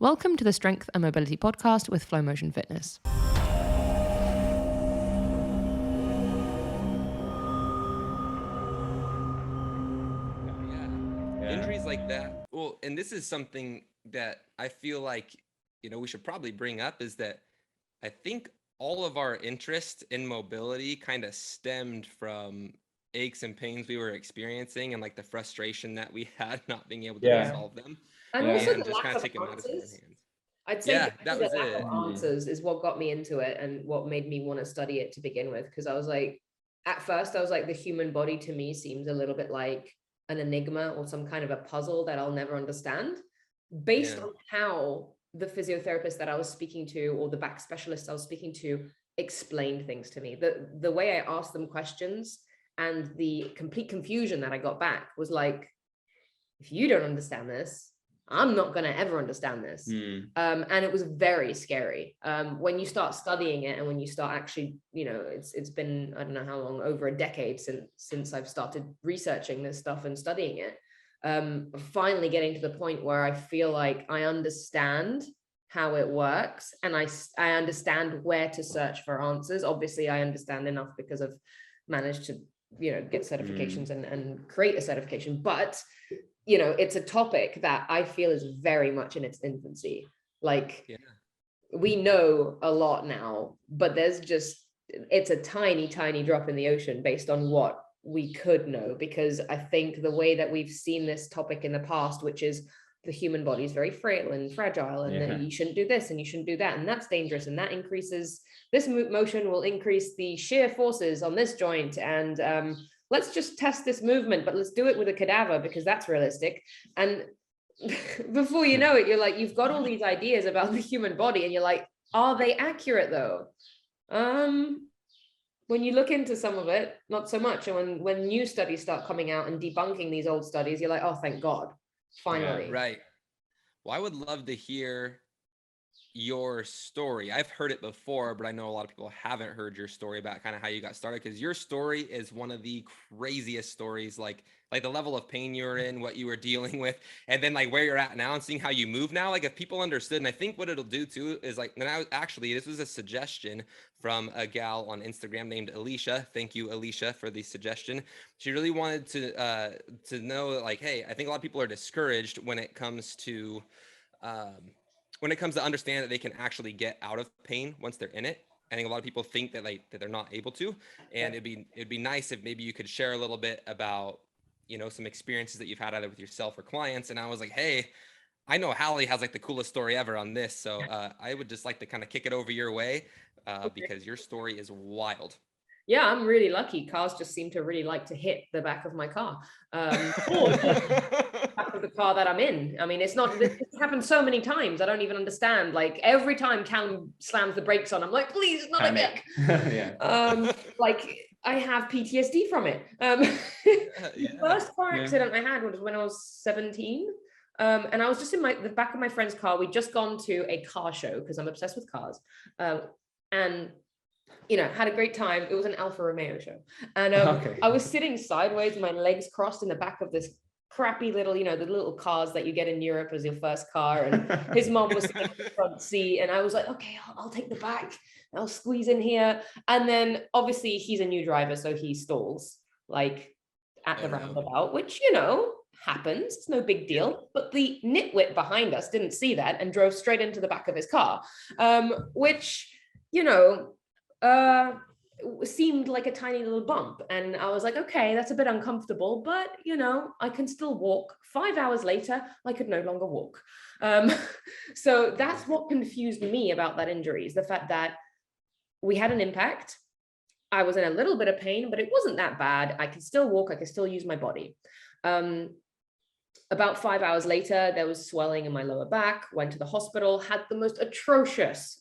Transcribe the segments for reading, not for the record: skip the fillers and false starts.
Welcome to the Strength and Mobility Podcast with Flow Motion Fitness. Injuries like that. Well, and this is something that I feel like, we should probably bring up is that I think all of our interest in mobility kind of stemmed from aches and pains we were experiencing and like the frustration that we had not being able to resolve them. And also the just lack kind of of taking matters in our answers. hands. I'd say that the was lack it. of answers is what got me into it and what made me want to study it to begin with. Because I was like, at first I was like, the human body to me seems a little bit like an enigma or some kind of a puzzle that I'll never understand, based on how the physiotherapist that I was speaking to or the back specialist I was speaking to explained things to me. The way I asked them questions and the complete confusion that I got back was like, if you don't understand this, I'm not going to ever understand this. And it was very scary. When you start studying it and when you start actually, it's been, I don't know how long, over a decade since I've started researching this stuff and studying it. Finally getting to the point where I feel like I understand how it works and I understand where to search for answers. Obviously, I understand enough because I've managed to, get certifications and create a certification. But it's a topic that I feel is very much in its infancy. We know a lot now, but it's a tiny, tiny drop in the ocean based on what we could know. Because I think the way that we've seen this topic in the past, which is the human body is very frail and fragile, and that you shouldn't do this and you shouldn't do that, and that's dangerous, and that increases, this motion will increase the shear forces on this joint, and let's just test this movement, but let's do it with a cadaver because that's realistic. And before you know it, you're like, you've got all these ideas about the human body and you're like, are they accurate though? When you look into some of it, not so much. And when new studies start coming out and debunking these old studies, you're like, oh, thank God, finally. Yeah, right. Well, I would love to hear your story. I've heard it before, but I know a lot of people haven't heard your story about kind of how you got started, because your story is one of the craziest stories, like the level of pain you were in, what you were dealing with, and then like where you're at now and seeing how you move now. Like if people understood, and I think what it'll do too is like, and this was a suggestion from a gal on Instagram named Alicia. Thank you, Alicia, for the suggestion. She really wanted to know that, like, hey, I think a lot of people are discouraged when it comes to understand that they can actually get out of pain once they're in it. I think a lot of people think that that they're not able to, and it'd be nice if maybe you could share a little bit about, some experiences that you've had either with yourself or clients. And I was like, hey, I know Hali has like the coolest story ever on this. So I would just like to kind of kick it over your way because your story is wild. Yeah, I'm really lucky. Cars just seem to really like to hit the back of my car, or the back of the car that I'm in. I mean, it's happened so many times. I don't even understand. Like every time Calum slams the brakes on, I'm like, please, not again. Like I have PTSD from it. The first car accident I had was when I was 17. And I was just in the back of my friend's car. We'd just gone to a car show because I'm obsessed with cars. And had a great time. It was an Alfa Romeo show. And I was sitting sideways with my legs crossed in the back of this crappy little, the little cars that you get in Europe as your first car. And his mom was sitting in the front seat. And I was like, okay, I'll take the back. I'll squeeze in here. And then obviously he's a new driver, so he stalls like at the roundabout, which, happens. It's no big deal. But the nitwit behind us didn't see that and drove straight into the back of his car, which, seemed like a tiny little bump. And I was like, okay, that's a bit uncomfortable, but I can still walk. 5 hours later, I could no longer walk. So that's what confused me about that injury, is the fact that we had an impact. I was in a little bit of pain, but it wasn't that bad. I could still walk. I could still use my body. About 5 hours later, there was swelling in my lower back, went to the hospital, had the most atrocious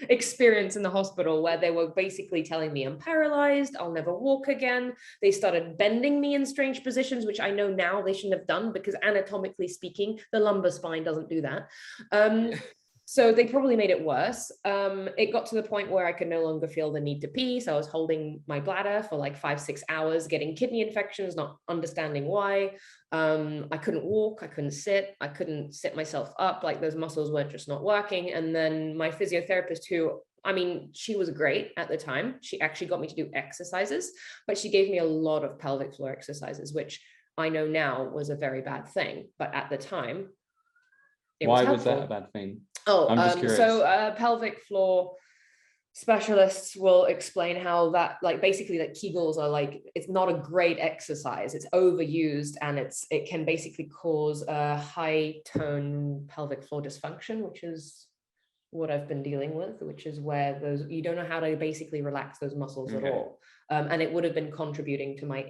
experience in the hospital, where they were basically telling me I'm paralyzed, I'll never walk again. They started bending me in strange positions, which I know now they shouldn't have done, because anatomically speaking, the lumbar spine doesn't do that. So they probably made it worse. It got to the point where I could no longer feel the need to pee. So I was holding my bladder for like 5-6 hours, getting kidney infections, not understanding why. I couldn't walk, I couldn't sit myself up, like those muscles were just not working. And then my physiotherapist, who, I mean, she was great at the time. She actually got me to do exercises, but she gave me a lot of pelvic floor exercises, which I know now was a very bad thing. But at the time, why was that a bad thing? Oh, I'm just curious. So pelvic floor specialists will explain how that, like, basically, like, Kegels are like, it's not a great exercise. It's overused, and it can basically cause a high tone pelvic floor dysfunction, which is what I've been dealing with, which is where you don't know how to basically relax those muscles at all. And it would have been contributing to my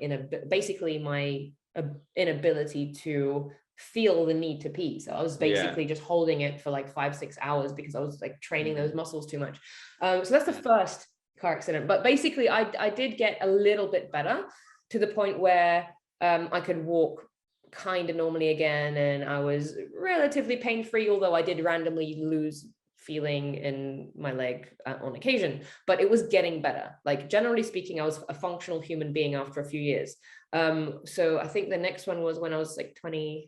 inability to feel the need to pee. So I was basically just holding it for like 5-6 hours because I was like training those muscles too much. So that's the first car accident. But basically I did get a little bit better, to the point where I could walk kind of normally again, and I was relatively pain-free, although I did randomly lose feeling in my leg on occasion, but it was getting better. Like, generally speaking, I was a functional human being after a few years. So I think the next one was when I was like 23-ish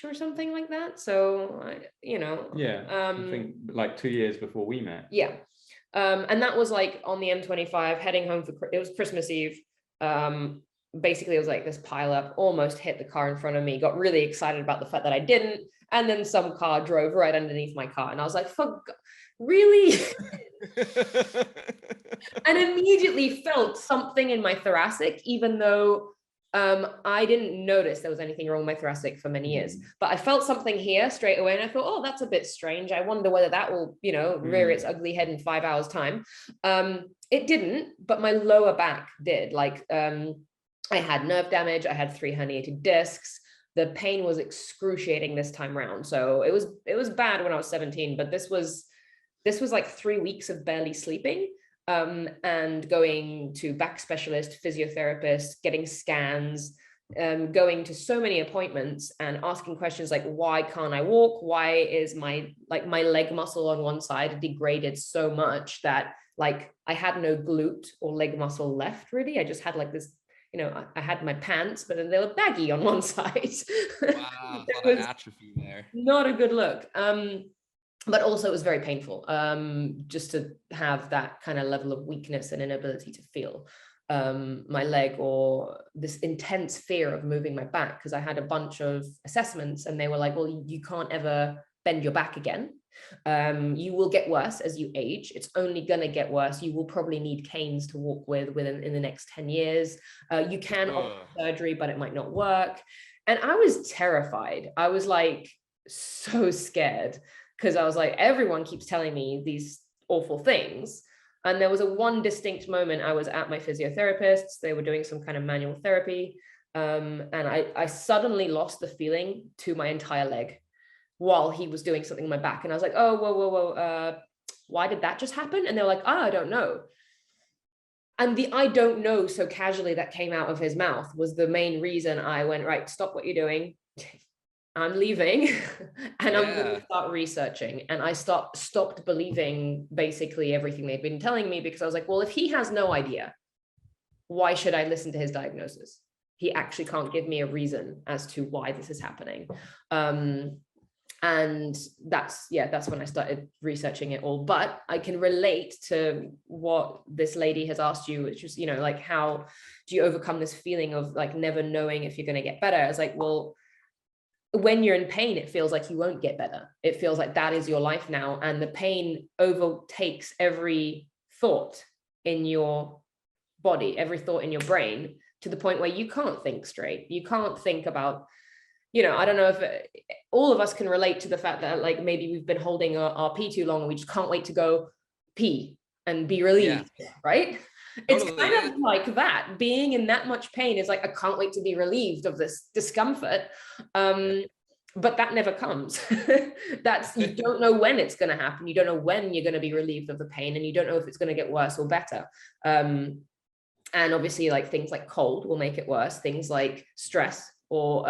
or something like that. So, I think like 2 years before we met. Yeah. And that was like on the M25 heading home it was Christmas Eve. Basically, it was like this pile up, almost hit the car in front of me, got really excited about the fact that I didn't. And then some car drove right underneath my car. And I was like, fuck, really? And immediately felt something in my thoracic, even though I didn't notice there was anything wrong with my thoracic for many years. But I felt something here straight away. And I thought, oh, that's a bit strange. I wonder whether that will, rear its ugly head in 5 hours time. It didn't, but my lower back did. Like, I had nerve damage. I had 3 herniated discs. The pain was excruciating this time round. So it was bad when I was 17, but this was like 3 weeks of barely sleeping, and going to back specialist, physiotherapist, getting scans, going to so many appointments and asking questions like, why can't I walk? Why is my leg muscle on one side degraded so much that like I had no glute or leg muscle left really? I just had like this, I had my pants, but then they were baggy on one side. Wow, a lot of atrophy there. Not a good look. But also it was very painful, just to have that kind of level of weakness and inability to feel my leg, or this intense fear of moving my back, because I had a bunch of assessments and they were like, well, you can't ever bend your back again. You will get worse as you age. It's only going to get worse. You will probably need canes to walk with in the next 10 years. You can opt for surgery, but it might not work. And I was terrified. I was like so scared, because I was like, everyone keeps telling me these awful things. And there was one distinct moment I was at my physiotherapist's. They were doing some kind of manual therapy. And I suddenly lost the feeling to my entire leg while he was doing something in my back. And I was like, oh, whoa, why did that just happen? And they were like, oh, I don't know. And the I don't know so casually that came out of his mouth was the main reason I went, right, stop what you're doing. I'm leaving and I'm going to start researching. And I stopped believing basically everything they'd been telling me, because I was like, well, if he has no idea, why should I listen to his diagnosis? He actually can't give me a reason as to why this is happening. And that's when I started researching it all. But I can relate to what this lady has asked you, which is, like, how do you overcome this feeling of like never knowing if you're going to get better? I was like, well, when you're in pain, it feels like you won't get better. It feels like that is your life now. And the pain overtakes every thought in your body, every thought in your brain, to the point where you can't think straight. You can't think about, I don't know if all of us can relate to the fact that like maybe we've been holding our pee too long and we just can't wait to go pee and be relieved, right? Totally. It's kind of like that. Being in that much pain is like, I can't wait to be relieved of this discomfort. But that never comes. You don't know when it's going to happen. You don't know when you're going to be relieved of the pain, and you don't know if it's going to get worse or better. And obviously like things like cold will make it worse. Things like stress or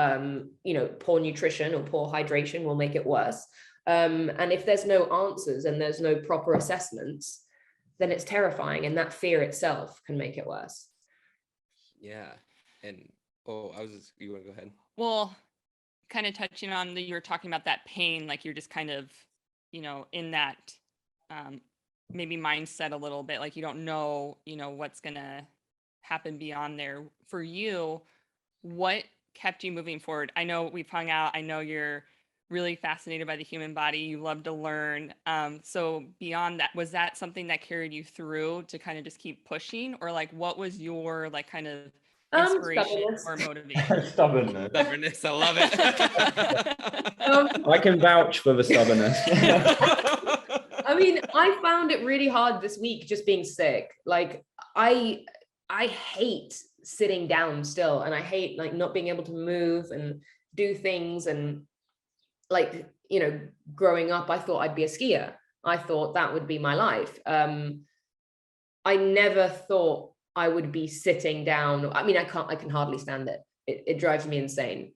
poor nutrition or poor hydration will make it worse. And if there's no answers and there's no proper assessments, then it's terrifying, and that fear itself can make it worse. Yeah. And you want to go ahead? Well, kind of touching on you were talking about that pain, like you're just kind of, in that maybe mindset a little bit, like you don't know, what's gonna happen beyond there. For you, what kept you moving forward? I know we've hung out. I know you're really fascinated by the human body. You love to learn. So beyond that, was that something that carried you through to kind of just keep pushing, or like what was your like kind of inspiration or motivation? Stubbornness. I love it. I can vouch for the stubbornness. I mean, I found it really hard this week just being sick. Like I hate sitting down still, and I hate like not being able to move and do things. And like, growing up, I thought I'd be a skier. I thought that would be my life. I never thought I would be sitting down. I mean, I can hardly stand it. It drives me insane.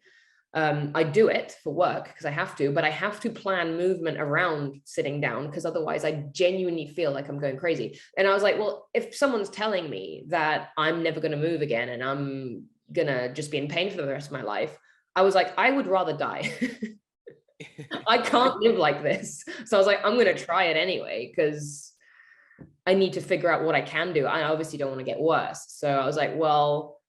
I do it for work because I have to, but I have to plan movement around sitting down because otherwise I genuinely feel like I'm going crazy. And I was like, well, if someone's telling me that I'm never going to move again and I'm going to just be in pain for the rest of my life, I was like, I would rather die. I can't live like this. So I was like, I'm going to try it anyway, because I need to figure out what I can do. I obviously don't want to get worse. So I was like, well,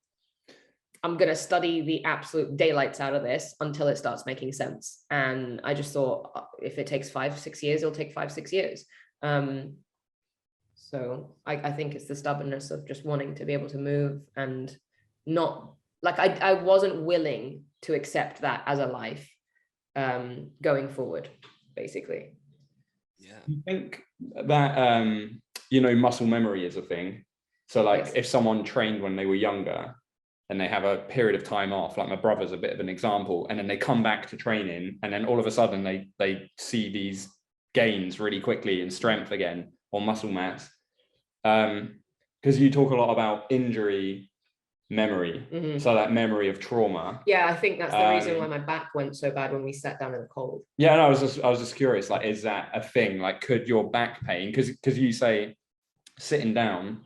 I'm going to study the absolute daylights out of this until it starts making sense. And I just thought, if it takes 5-6 years, it'll take 5-6 years. So I think it's the stubbornness of just wanting to be able to move, and not like I wasn't willing to accept that as a life going forward, basically. Yeah. You think that muscle memory is a thing? So like, Yes. if someone trained when they were younger and they have a period of time off, like my brother's a bit of an example, and then they come back to training, and then all of a sudden they see these gains really quickly in strength again or muscle mass, because you talk a lot about injury memory. Mm-hmm. So that memory of trauma. Yeah, I think that's the reason why my back went so bad when we sat down in the cold. Yeah, no, I was just curious, like, is that a thing? Like, could your back pain, because you say sitting down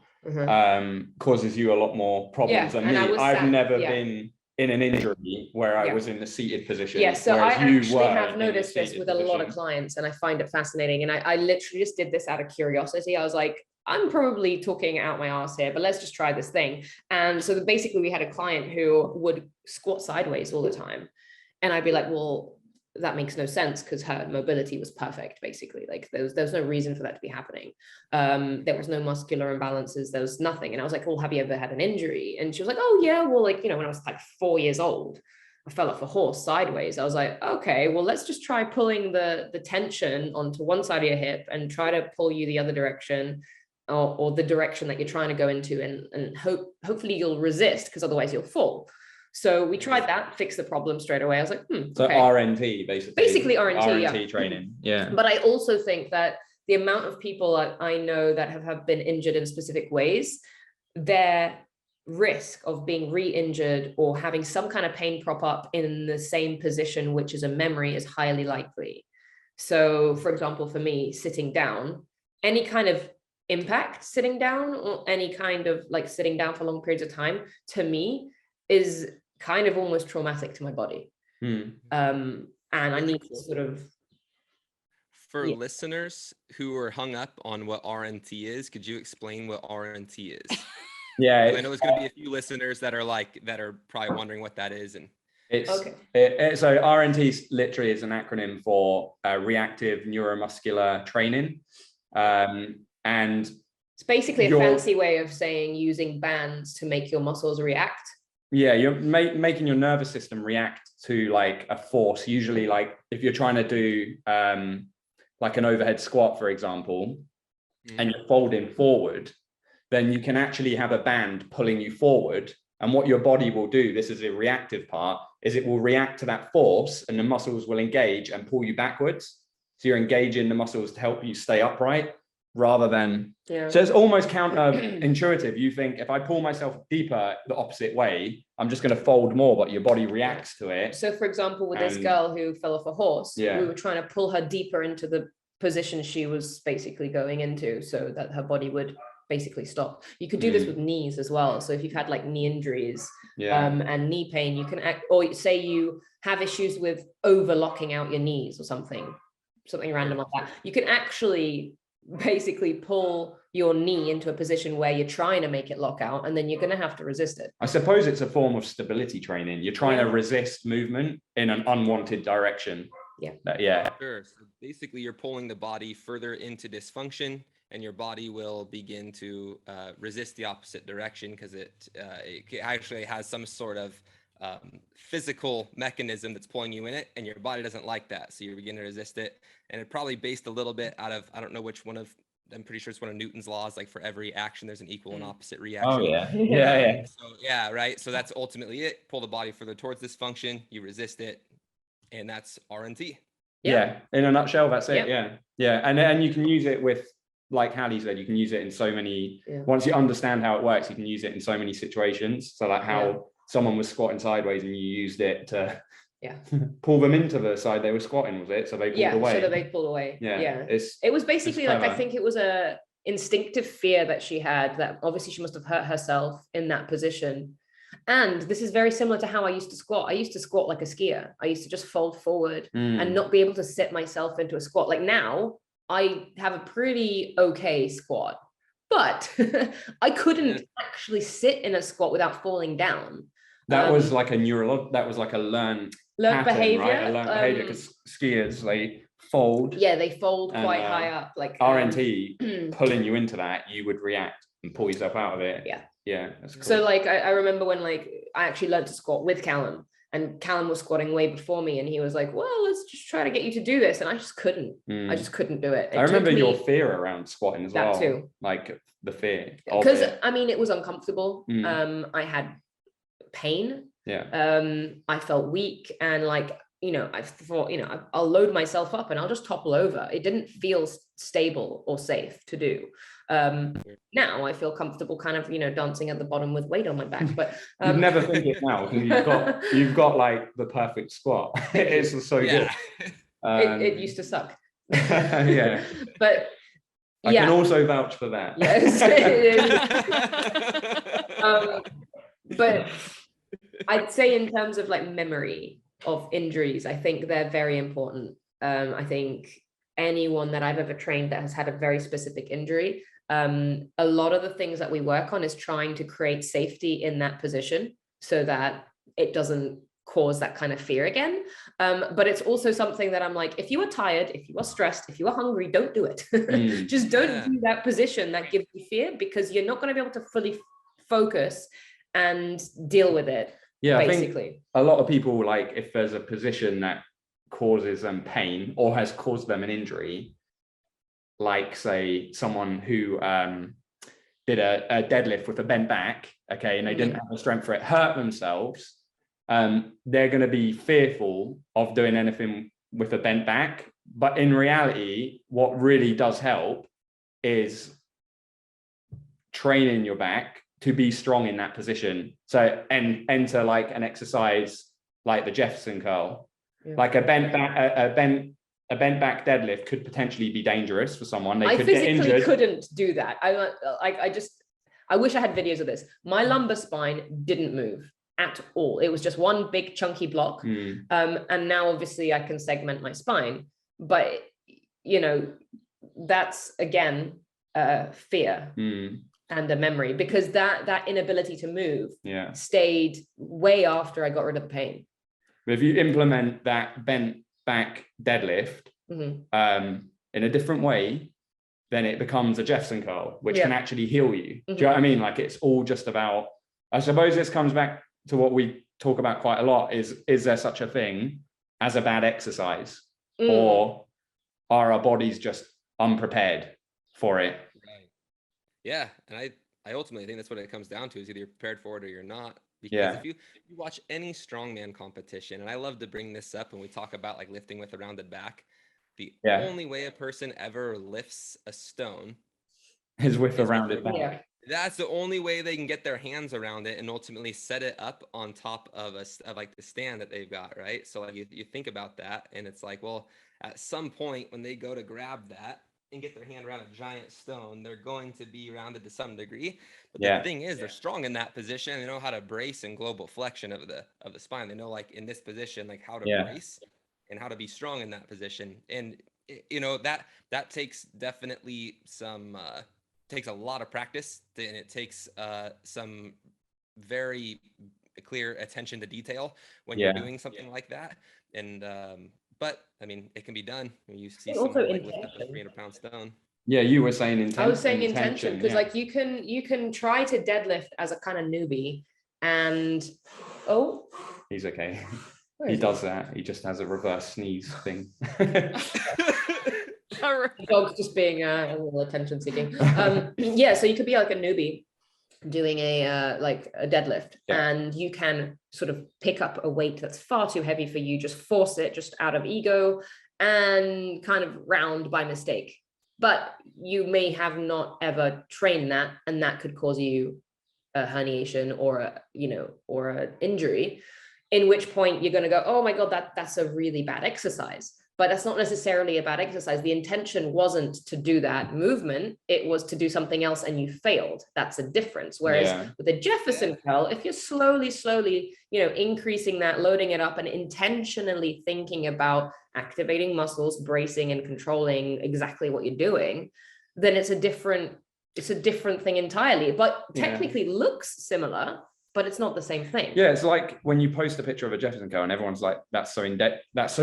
causes you a lot more problems than me. I've never been in an injury where I was in the seated position. Yeah, so I actually have noticed this with a lot of clients, and I find it fascinating. And I literally just did this out of curiosity. I was like, I'm probably talking out my ass here, but let's just try this thing. And so basically we had a client who would squat sideways all the time. And I'd be like, well, that makes no sense, because her mobility was perfect, basically. Like there was no reason for that to be happening. There was no muscular imbalances. There was nothing. And I was like, well, have you ever had an injury? And she was like, oh yeah, well, like, when I was like 4 years old, I fell off a horse sideways. I was like, okay, well, let's just try pulling the tension onto one side of your hip and try to pull you the other direction, or the direction that you're trying to go into, and hopefully you'll resist, because otherwise you'll fall. So we tried that, fixed the problem straight away. I was like, so okay. RNT, basically RNT training. Yeah. But I also think that the amount of people I know that have been injured in specific ways, their risk of being re-injured or having some kind of pain prop up in the same position, which is a memory, is highly likely. So for example, for me, sitting down, any kind of impact sitting down, or any kind of like sitting down for long periods of time, to me is kind of almost traumatic to my body. And I need to sort of, for listeners who are hung up on what RNT is, could you explain what RNT is? Yeah, I know there's going to be a few listeners that are probably wondering what that is. And it's okay. So RNT literally is an acronym for reactive neuromuscular training. And it's basically a fancy way of saying using bands to make your muscles react. Yeah, you're making your nervous system react to like a force. Usually, like if you're trying to do like an overhead squat, for example, and you're folding forward, then you can actually have a band pulling you forward. And what your body will do, this is a reactive part, is it will react to that force, and the muscles will engage and pull you backwards. So you're engaging the muscles to help you stay upright, rather than, Yeah. so it's almost counterintuitive. You think if I pull myself deeper the opposite way, I'm just going to fold more, but your body reacts to it. So for example, with this And- girl who fell off a horse, Yeah. we were trying to pull her deeper into the position she was basically going into so that her body would basically stop. You could do this with knees as well. So if you've had like knee injuries and knee pain, you can or say you have issues with overlocking out your knees or something random like that. You can actually basically pull your knee into a position where you're trying to make it lock out, and then you're going to have to resist it. I suppose it's a form of stability training. You're trying to resist movement in an unwanted direction. Yeah. Sure. So basically, you're pulling the body further into dysfunction, and your body will begin to resist the opposite direction because it actually has some sort of physical mechanism that's pulling you in it, and your body doesn't like that. So you begin to resist it. And it probably based a little bit out of, I don't know which one of, I'm pretty sure it's one of Newton's laws, like for every action, there's an equal and opposite reaction. Oh, yeah. So, yeah, right. So that's ultimately it. Pull the body further towards dysfunction, you resist it, and that's RNT. Yeah. In a nutshell, that's it. Yeah. And you can use it with, like Hali said, you can use it in so many, once you understand how it works, you can use it in so many situations. So like how someone was squatting sideways and you used it to pull them into the side they were squatting, was it? So they pulled away. So that they pulled away. Yeah. It was basically like, I think it was a instinctive fear that she had, that obviously she must have hurt herself in that position. And this is very similar to how I used to squat. I used to squat like a skier. I used to just fold forward and not be able to sit myself into a squat. Like now I have a pretty okay squat, but I couldn't actually sit in a squat without falling down. That was like a learned pattern, behavior, right? A learned behavior, because skiers, they fold. Yeah, they fold quite high up. Like RNT pulling you into that, you would react and pull yourself out of it. Yeah, that's cool. So like I remember when like I actually learned to squat with Calum, and Calum was squatting way before me, and he was like, well, let's just try to get you to do this, and I just couldn't. I just couldn't do it. I remember your fear around squatting as well. That too. Like the fear. Because I mean, it was uncomfortable. I had pain. I felt weak, and like, you know, I thought, you know, I'll load myself up and I'll just topple over. It didn't feel stable or safe to do. Now I feel comfortable kind of, you know, dancing at the bottom with weight on my back, but you'd never think it now, because you've got like the perfect squat. It's so good. It used to suck. But I can also vouch for that. Yes. But I'd say in terms of like memory of injuries, I think they're very important. I think anyone that I've ever trained that has had a very specific injury, a lot of the things that we work on is trying to create safety in that position so that it doesn't cause that kind of fear again. But it's also something that I'm like, if you are tired, if you are stressed, if you are hungry, don't do it. Just don't do that position that gives you fear, because you're not going to be able to fully focus and deal with it. Basically, I think a lot of people, like, if there's a position that causes them pain or has caused them an injury, like say someone who did a deadlift with a bent back, okay, and they didn't have the strength for it, hurt themselves, they're going to be fearful of doing anything with a bent back. But in reality, what really does help is training your back to be strong in that position. So, and enter like an exercise like the Jefferson curl. Like a bent back deadlift could potentially be dangerous for someone. They could get injured. I physically couldn't do that. I wish I had videos of this. My lumbar spine didn't move at all. It was just one big chunky block. And now obviously I can segment my spine, but you know, that's again fear and a memory, because that inability to move stayed way after I got rid of the pain. If you implement that bent back deadlift in a different way, then it becomes a Jefferson curl, which can actually heal you. Do you know what I mean? Like, it's all just about, I suppose this comes back to what we talk about quite a lot, is there such a thing as a bad exercise? Or are our bodies just unprepared for it? Right. Yeah. And I ultimately think that's what it comes down to, is either you're prepared for it or you're not. Because if you watch any strongman competition, and I love to bring this up when we talk about like lifting with a rounded back, the only way a person ever lifts a stone is with a Is rounded back. Yeah. That's the only way they can get their hands around it and ultimately set it up on top of like the stand that they've got, right? So like you think about that, and it's like, well, at some point when they go to grab that and get their hand around a giant stone, they're going to be rounded to some degree. But the thing is, they're strong in that position. They know how to brace and global flexion of the spine. They know, like, in this position, like how to brace and how to be strong in that position. And you know, that takes definitely some takes a lot of practice, and it takes some very clear attention to detail when you're doing something like that. And but I mean, it can be done when you see someone like lift up a 300-pound stone. Yeah, you were saying intention. I was saying intention, because like you can try to deadlift as a kind of newbie, and he's okay. He does that. He just has a reverse sneeze thing. Dog's just being a little attention seeking. Yeah, so you could be like a newbie doing a deadlift, and you can sort of pick up a weight that's far too heavy for you, just force it just out of ego and kind of round by mistake. But you may have not ever trained that, and that could cause you a herniation or an injury, in which point you're going to go, oh my God, that's a really bad exercise. But that's not necessarily a bad exercise. The intention wasn't to do that movement. It was to do something else, and you failed. That's a difference. Whereas with a Jefferson curl, if you're slowly, increasing that, loading it up, and intentionally thinking about activating muscles, bracing and controlling exactly what you're doing, then it's a different thing entirely, but technically looks similar, but it's not the same thing. Yeah, it's like when you post a picture of a Jefferson curl and everyone's like, that's so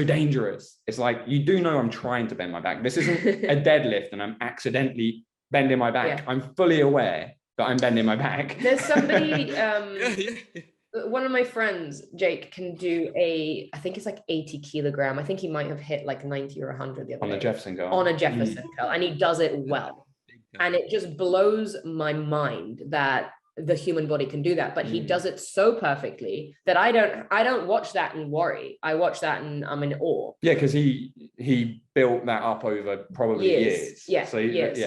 dangerous. It's like, you do know I'm trying to bend my back. This isn't a deadlift and I'm accidentally bending my back. I'm fully aware that I'm bending my back. There's somebody, one of my friends, Jake, can do I think it's like 80 kilogram. I think he might have hit like 90 or 100 the other day. On a Jefferson curl. On a Jefferson curl, and he does it well. And it just blows my mind that the human body can do that, but he does it so perfectly that I don't watch that and worry. I watch that and I'm in awe. Yeah, because he built that up over probably years. Yeah, so years.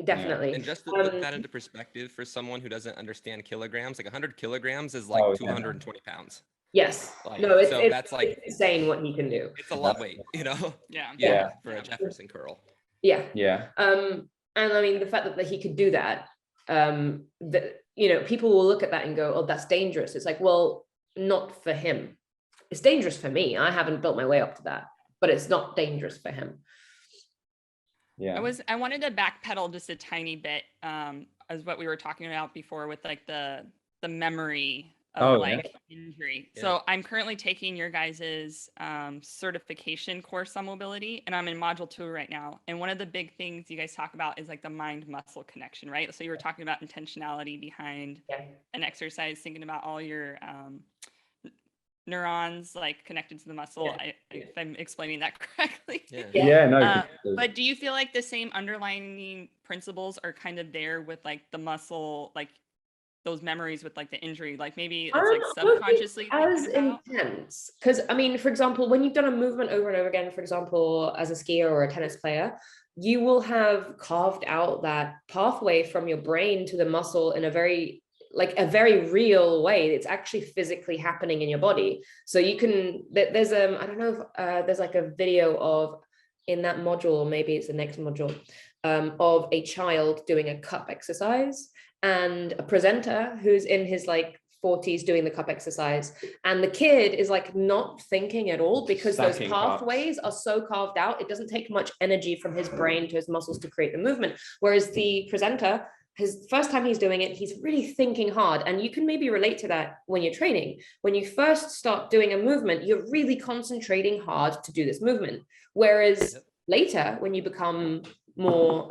Definitely. And just to put that into perspective for someone who doesn't understand kilograms, like 100 kilograms is like 220 pounds. Yes. Like, no, that's like it's insane what he can do. It's a lot of weight, Yeah. For a Jefferson curl. Yeah. And I mean, the fact that he could do that, people will look at that and go, oh, that's dangerous. It's like, well, not for him. It's dangerous for me. I haven't built my way up to that, but it's not dangerous for him. Yeah. I wanted to backpedal just a tiny bit, as what we were talking about before with like the memory of injury. Yeah. So I'm currently taking your guys's certification course on mobility, and I'm in module 2 right now. And one of the big things you guys talk about is like the mind muscle connection, right? So you were talking about intentionality behind an exercise, thinking about all your neurons like connected to the muscle. If I'm explaining that correctly. But do you feel like the same underlying principles are kind of there with like the muscle, like those memories with like the injury, like maybe it's like subconsciously as intense? Because I mean, for example, when you've done a movement over and over again, for example, as a skier or a tennis player, you will have carved out that pathway from your brain to the muscle in a very real way. It's actually physically happening in your body. So you can, there's I don't know if there's like a video of, in that module, or maybe it's the next module, of a child doing a cup exercise and a presenter who's in his like 40s doing the cup exercise, and the kid is like not thinking at all because those pathways are so carved out. It doesn't take much energy from his brain to his muscles to create the movement, whereas the presenter, his first time he's doing it, he's really thinking hard. And you can maybe relate to that when you're training. When you first start doing a movement, you're really concentrating hard to do this movement. Whereas later, when you become more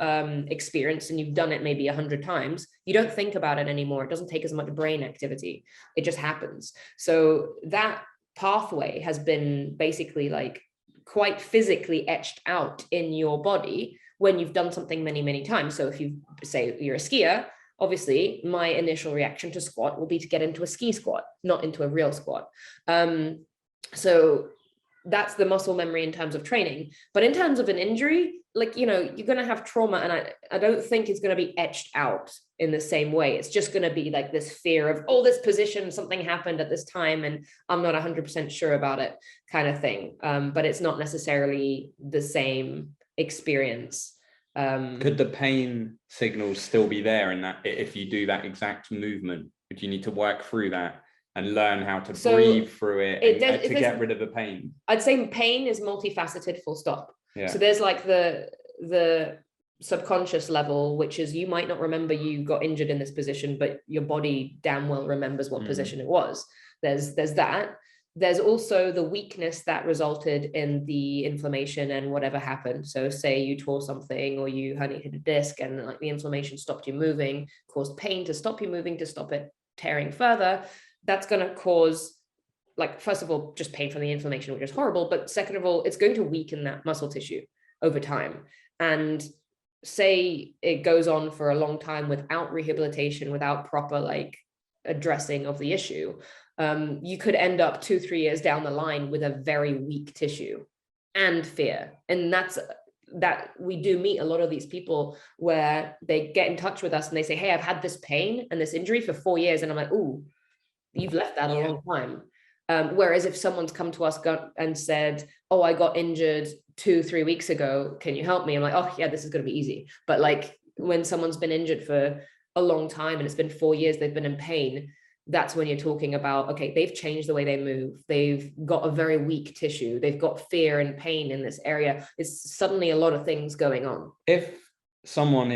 experienced and you've done it maybe 100 times, you don't think about it anymore. It doesn't take as much brain activity. It just happens. So that pathway has been basically like quite physically etched out in your body when you've done something many, many times. So if you say you're a skier, obviously my initial reaction to squat will be to get into a ski squat, not into a real squat. So that's the muscle memory in terms of training. But in terms of an injury, like, you know, you're going to have trauma, and I don't think it's going to be etched out in the same way. It's just going to be like this fear of, oh, this position, something happened at this time and I'm not 100% sure about it, kind of thing. But it's not necessarily the same experience. Could the pain signals still be there in that, if you do that exact movement? Would you need to work through that and learn how to breathe through it to get rid of the pain? I'd say pain is multifaceted, full stop. Yeah. So there's like the subconscious level, which is you might not remember you got injured in this position, but your body damn well remembers what position it was. There's that. There's also the weakness that resulted in the inflammation and whatever happened. So say you tore something or you herniated a disc and like the inflammation stopped you moving, caused pain to stop you moving, to stop it tearing further. That's going to cause, like, first of all, just pain from the inflammation, which is horrible. But second of all, it's going to weaken that muscle tissue over time. And say it goes on for a long time without rehabilitation, without proper like addressing of the issue, you could end up 2-3 years down the line with a very weak tissue and fear. And that we do meet a lot of these people where they get in touch with us and they say, hey, I've had this pain and this injury for 4 years. And I'm like, ooh, you've left that a long time. Whereas if someone's come to us and said, oh, I got injured 2-3 weeks ago, can you help me? I'm like, oh yeah, this is going to be easy. But like when someone's been injured for a long time and it's been 4 years, they've been in pain, that's when you're talking about, okay, they've changed the way they move. They've got a very weak tissue. They've got fear and pain in this area. It's suddenly a lot of things going on. If someone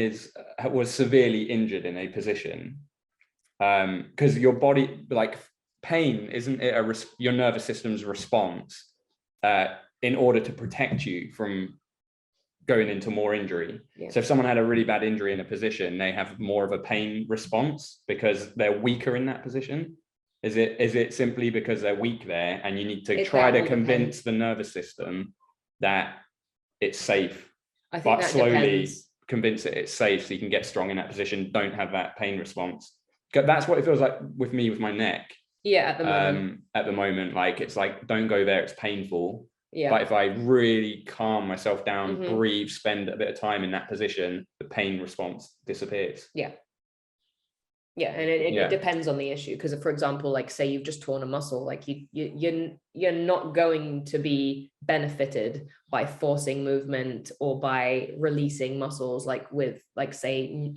was severely injured in a position, because your body, like pain, isn't it your nervous system's response in order to protect you from going into more injury? Yeah. So if someone had a really bad injury in a position, they have more of a pain response because they're weaker in that position. Is it simply because they're weak there and you need to try to convince the nervous system that it's safe, I think, but slowly convince it it's safe so you can get strong in that position, don't have that pain response? That's what it feels like with me with my neck. Yeah, at the moment, like it's like, don't go there, it's painful. Yeah. But if I really calm myself down, breathe, spend a bit of time in that position, the pain response disappears. Yeah. Yeah, and it depends on the issue. Because for example, like say you've just torn a muscle, like you're not going to be benefited by forcing movement or by releasing muscles, like with like say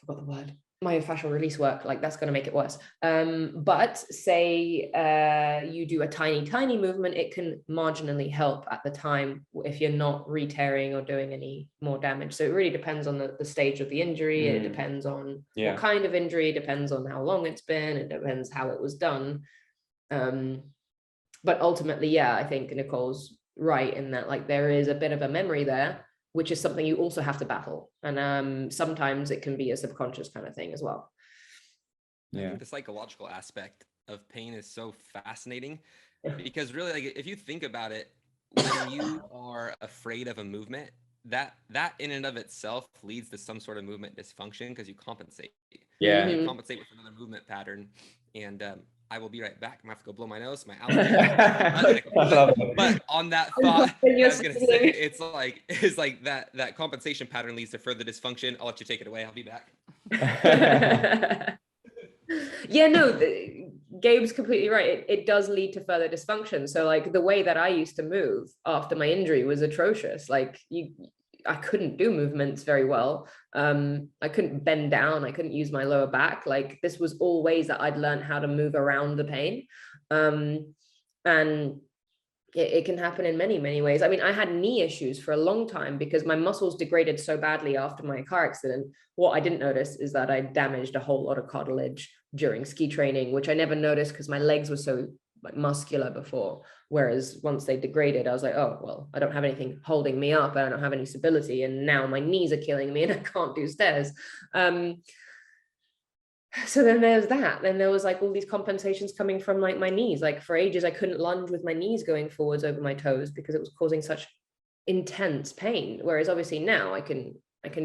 forgot the word, myofascial release work, like that's going to make it worse. But say you do a tiny movement, it can marginally help at the time if you're not re-tearing or doing any more damage. So it really depends on the stage of the injury. It depends on what kind of injury, it depends on how long it's been, it depends how it was done. But ultimately, yeah, I think Nicole's right in that like there is a bit of a memory there, which is something you also have to battle. And sometimes it can be a subconscious kind of thing as well. Yeah. I think the psychological aspect of pain is so fascinating because really, like, if you think about it, when you are afraid of a movement, that in and of itself leads to some sort of movement dysfunction because you compensate. Yeah. You compensate with another movement pattern. And I will be right back. I'm gonna have to go blow my nose. My allergies. But on that thought, I was gonna say it's like that compensation pattern leads to further dysfunction. I'll let you take it away. I'll be back. Yeah, no, Gabe's completely right. It does lead to further dysfunction. So like the way that I used to move after my injury was atrocious. Like I couldn't do movements very well. I couldn't bend down. I couldn't use my lower back. Like this was all ways that I'd learned how to move around the pain. And it can happen in many ways. I mean, I had knee issues for a long time because my muscles degraded so badly after my car accident. What I didn't notice is that I damaged a whole lot of cartilage during ski training, which I never noticed because my legs were so like muscular before. Whereas once they degraded, I was like, oh, well, I don't have anything holding me up. I don't have any stability. And now my knees are killing me and I can't do stairs. So then there's that. Then there was like all these compensations coming from like my knees. Like for ages, I couldn't lunge with my knees going forwards over my toes because it was causing such intense pain. Whereas obviously now I can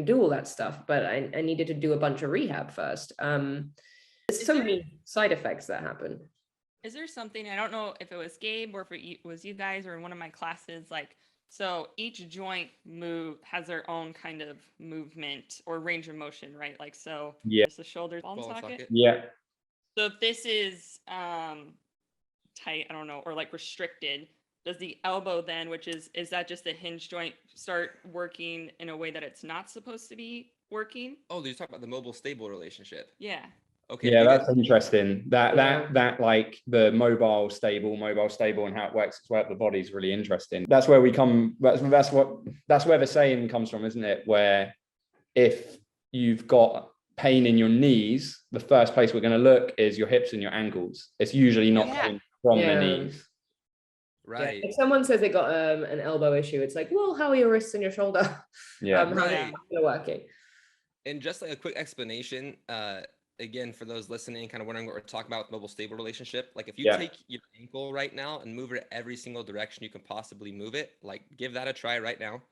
do all that stuff, but I needed to do a bunch of rehab first. There's so many side effects that happen. is there something, I don't know if it was Gabe or if it was you guys or in one of my classes, like, so each joint has their own kind of movement or range of motion, right? Like, so Yeah. just the shoulder ball and socket. Yeah. So if this is tight, I don't know, or like restricted, does the elbow then, which is that just a hinge joint, start working in a way that it's not supposed to be working? Oh, you're talking about the mobile stable relationship. Yeah. Okay. Yeah, that's interesting. That like the mobile stable and how it works as well. The body's really interesting. That's where we come. That's where the saying comes from, isn't it? Where if you've got pain in your knees, the first place we're going to look is your hips and your ankles. It's usually not pain from the knees. Right. Yeah. If someone says they got an elbow issue, it's like, well, how are your wrists and your shoulder? Yeah. How are they working? And just like a quick explanation, again, for those listening, kind of wondering what we're talking about with mobile stable relationship, like if you take your ankle right now and move it every single direction you can possibly move it, like give that a try right now.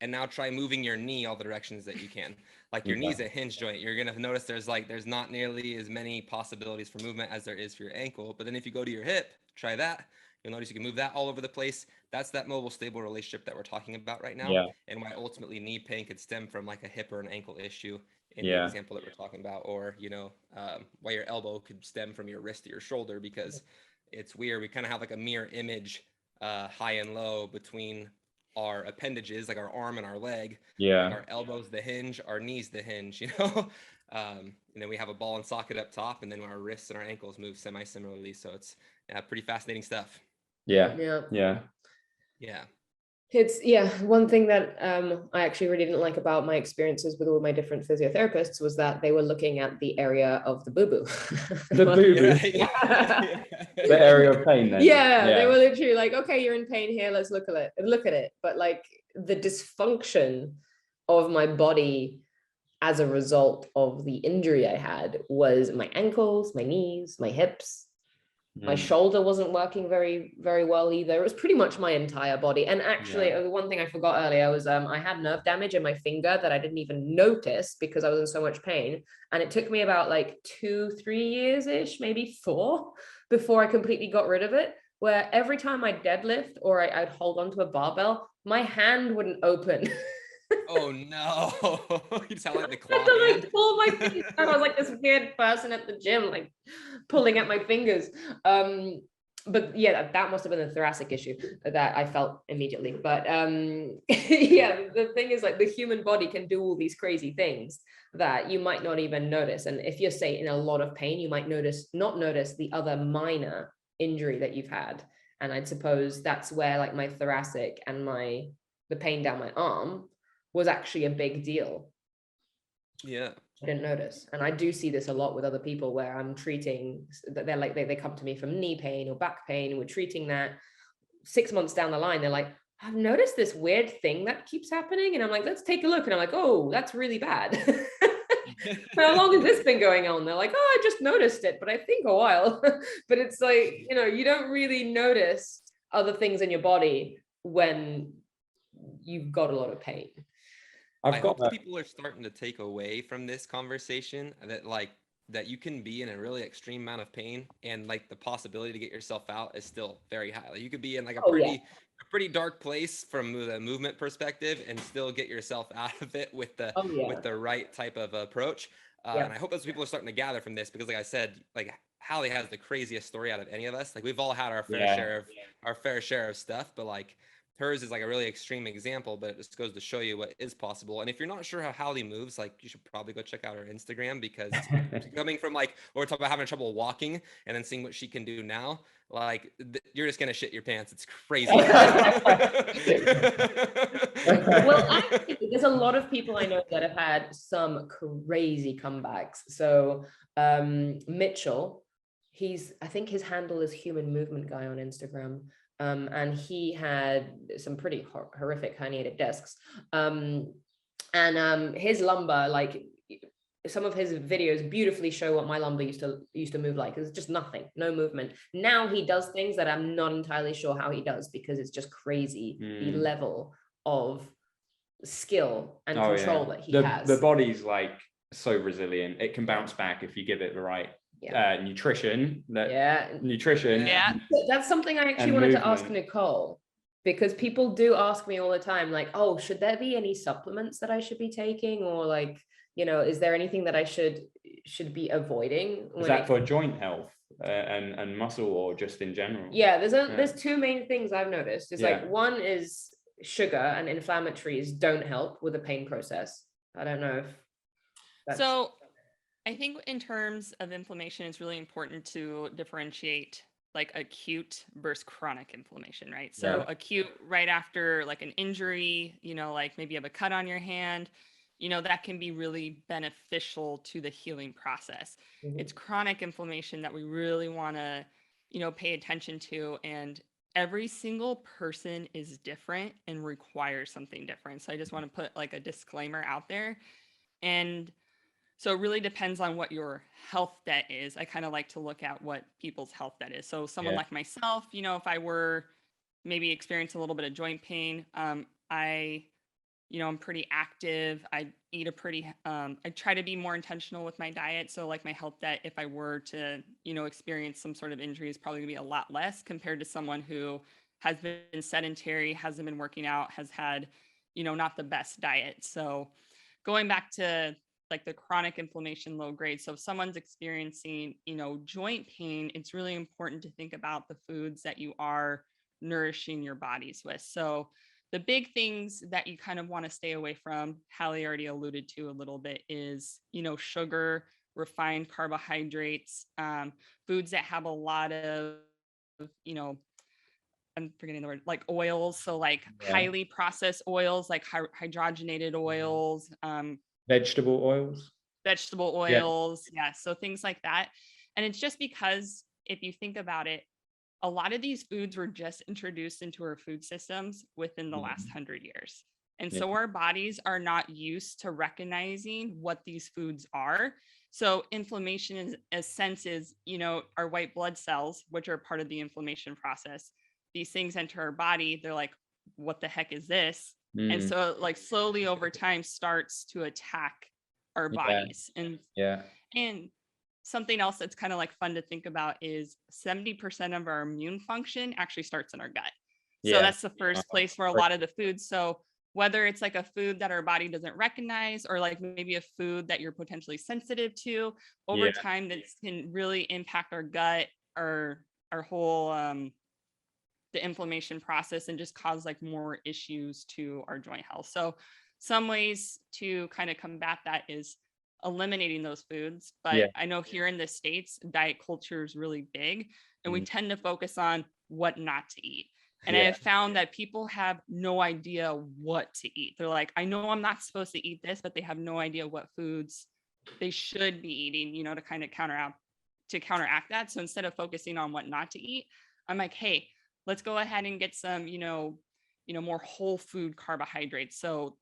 And now try moving your knee all the directions that you can. Like your knee's a hinge joint. You're going to notice there's not nearly as many possibilities for movement as there is for your ankle. But then if you go to your hip, try that. You'll notice you can move that all over the place. That's that mobile stable relationship that we're talking about right now. Yeah. And why ultimately knee pain could stem from like a hip or an ankle issue in the example that we're talking about, or, why your elbow could stem from your wrist to your shoulder, because it's weird. We kind of have like a mirror image, high and low between our appendages, like our arm and our leg. Like our elbows the hinge, our knees the hinge, and then we have a ball and socket up top, and then our wrists and our ankles move similarly. So it's pretty fascinating stuff. Yeah. It's one thing that I actually really didn't like about my experiences with all my different physiotherapists was that they were looking at the area of the boo-boo. The boo-boo. The area of pain then. They were literally like, okay, you're in pain here, let's look at it. But like the dysfunction of my body as a result of the injury I had was my ankles, my knees, my hips. My shoulder wasn't working very, very well either. It was pretty much my entire body. And actually, the one thing I forgot earlier was I had nerve damage in my finger that I didn't even notice because I was in so much pain. And it took me about like 2-3 years-ish, maybe 4, before I completely got rid of it. Where every time I deadlift or I'd hold onto a barbell, my hand wouldn't open. Oh no! You sound like the claw I hand. like pull my fingers out. I was like this weird person at the gym, like pulling at my fingers. But yeah, that must have been a thoracic issue that I felt immediately. But the thing is, like, the human body can do all these crazy things that you might not even notice. And if you're, say, in a lot of pain, you might not notice the other minor injury that you've had. And I'd suppose that's where like my thoracic and the pain down my arm was actually a big deal. Yeah. I didn't notice. And I do see this a lot with other people where I'm treating, that they're like, they come to me from knee pain or back pain, and we're treating that. 6 months down the line, they're like, I've noticed this weird thing that keeps happening. And I'm like, let's take a look. And I'm like, oh, that's really bad. How long has this been going on? They're like, oh, I just noticed it, but I think a while. But it's like, you don't really notice other things in your body when you've got a lot of pain. I hope people are starting to take away from this conversation that you can be in a really extreme amount of pain, and like the possibility to get yourself out is still very high. Like you could be in like a pretty dark place from the movement perspective and still get yourself out of it with the right type of approach. And I hope those people are starting to gather from this, because like I said, like Hali has the craziest story out of any of us. Like we've all had our fair share of stuff, but like hers is like a really extreme example, but it just goes to show you what is possible. And if you're not sure how Hali moves, like you should probably go check out her Instagram, because coming from like, we're talking about having trouble walking and then seeing what she can do now, like you're just going to shit your pants. It's crazy. Well, actually, there's a lot of people I know that have had some crazy comebacks. So Mitchell, I think his handle is Human Movement Guy on Instagram. And he had some pretty horrific herniated discs. And his lumbar, like some of his videos beautifully show what my lumbar used to move like. It's just nothing, no movement. Now he does things that I'm not entirely sure how he does, because it's just crazy the level of skill and control that he has. The body's like so resilient. It can bounce back if you give it the right nutrition. Yeah. Nutrition. Yeah. That's something I actually And wanted to ask movement. Nicole, because people do ask me all the time, like, oh, should there be any supplements that I should be taking, or like, is there anything that I should be avoiding? Is that for joint health and muscle, or just in general? Yeah, there's two main things I've noticed. Is like, Yeah. one is sugar and inflammatories don't help with the pain process. I don't know if that's... So I think in terms of inflammation, it's really important to differentiate like acute versus chronic inflammation, right? So acute right after like an injury, like maybe you have a cut on your hand, that can be really beneficial to the healing process. It's chronic inflammation that we really want to, pay attention to. And every single person is different and requires something different. So I just want to put like a disclaimer out there. And so it really depends on what your health debt is. I kind of like to look at what people's health debt is. So someone like myself, if I were maybe experiencing a little bit of joint pain, I'm pretty active. I eat I try to be more intentional with my diet. So like my health debt, if I were to, experience some sort of injury, is probably gonna be a lot less compared to someone who has been sedentary, hasn't been working out, has had, not the best diet. So going back to like the chronic inflammation, low grade. So if someone's experiencing, joint pain, it's really important to think about the foods that you are nourishing your bodies with. So the big things that you kind of want to stay away from, Hali already alluded to a little bit, is, sugar, refined carbohydrates, foods that have a lot of, I'm forgetting the word, like oils. So like highly processed oils, like hydrogenated oils, vegetable oils. Yeah. So things like that. And it's just because if you think about it, a lot of these foods were just introduced into our food systems within the last 100 years. And so our bodies are not used to recognizing what these foods are. So inflammation in a sense is, our white blood cells, which are part of the inflammation process. These things enter our body. They're like, what the heck is this? And so like slowly over time starts to attack our bodies. And something else that's kind of like fun to think about is 70% of our immune function actually starts in our gut. So that's the first place for a lot of the foods. So whether it's like a food that our body doesn't recognize, or like maybe a food that you're potentially sensitive to, over time, that can really impact our gut, our whole the inflammation process, and just cause like more issues to our joint health. So some ways to kind of combat that is eliminating those foods. But I know here in the States, diet culture is really big, and we tend to focus on what not to eat. And I have found that people have no idea what to eat. They're like, I know I'm not supposed to eat this, but they have no idea what foods they should be eating, to kind of counteract that. So instead of focusing on what not to eat, I'm like, hey, let's go ahead and get some, more whole food carbohydrates. So,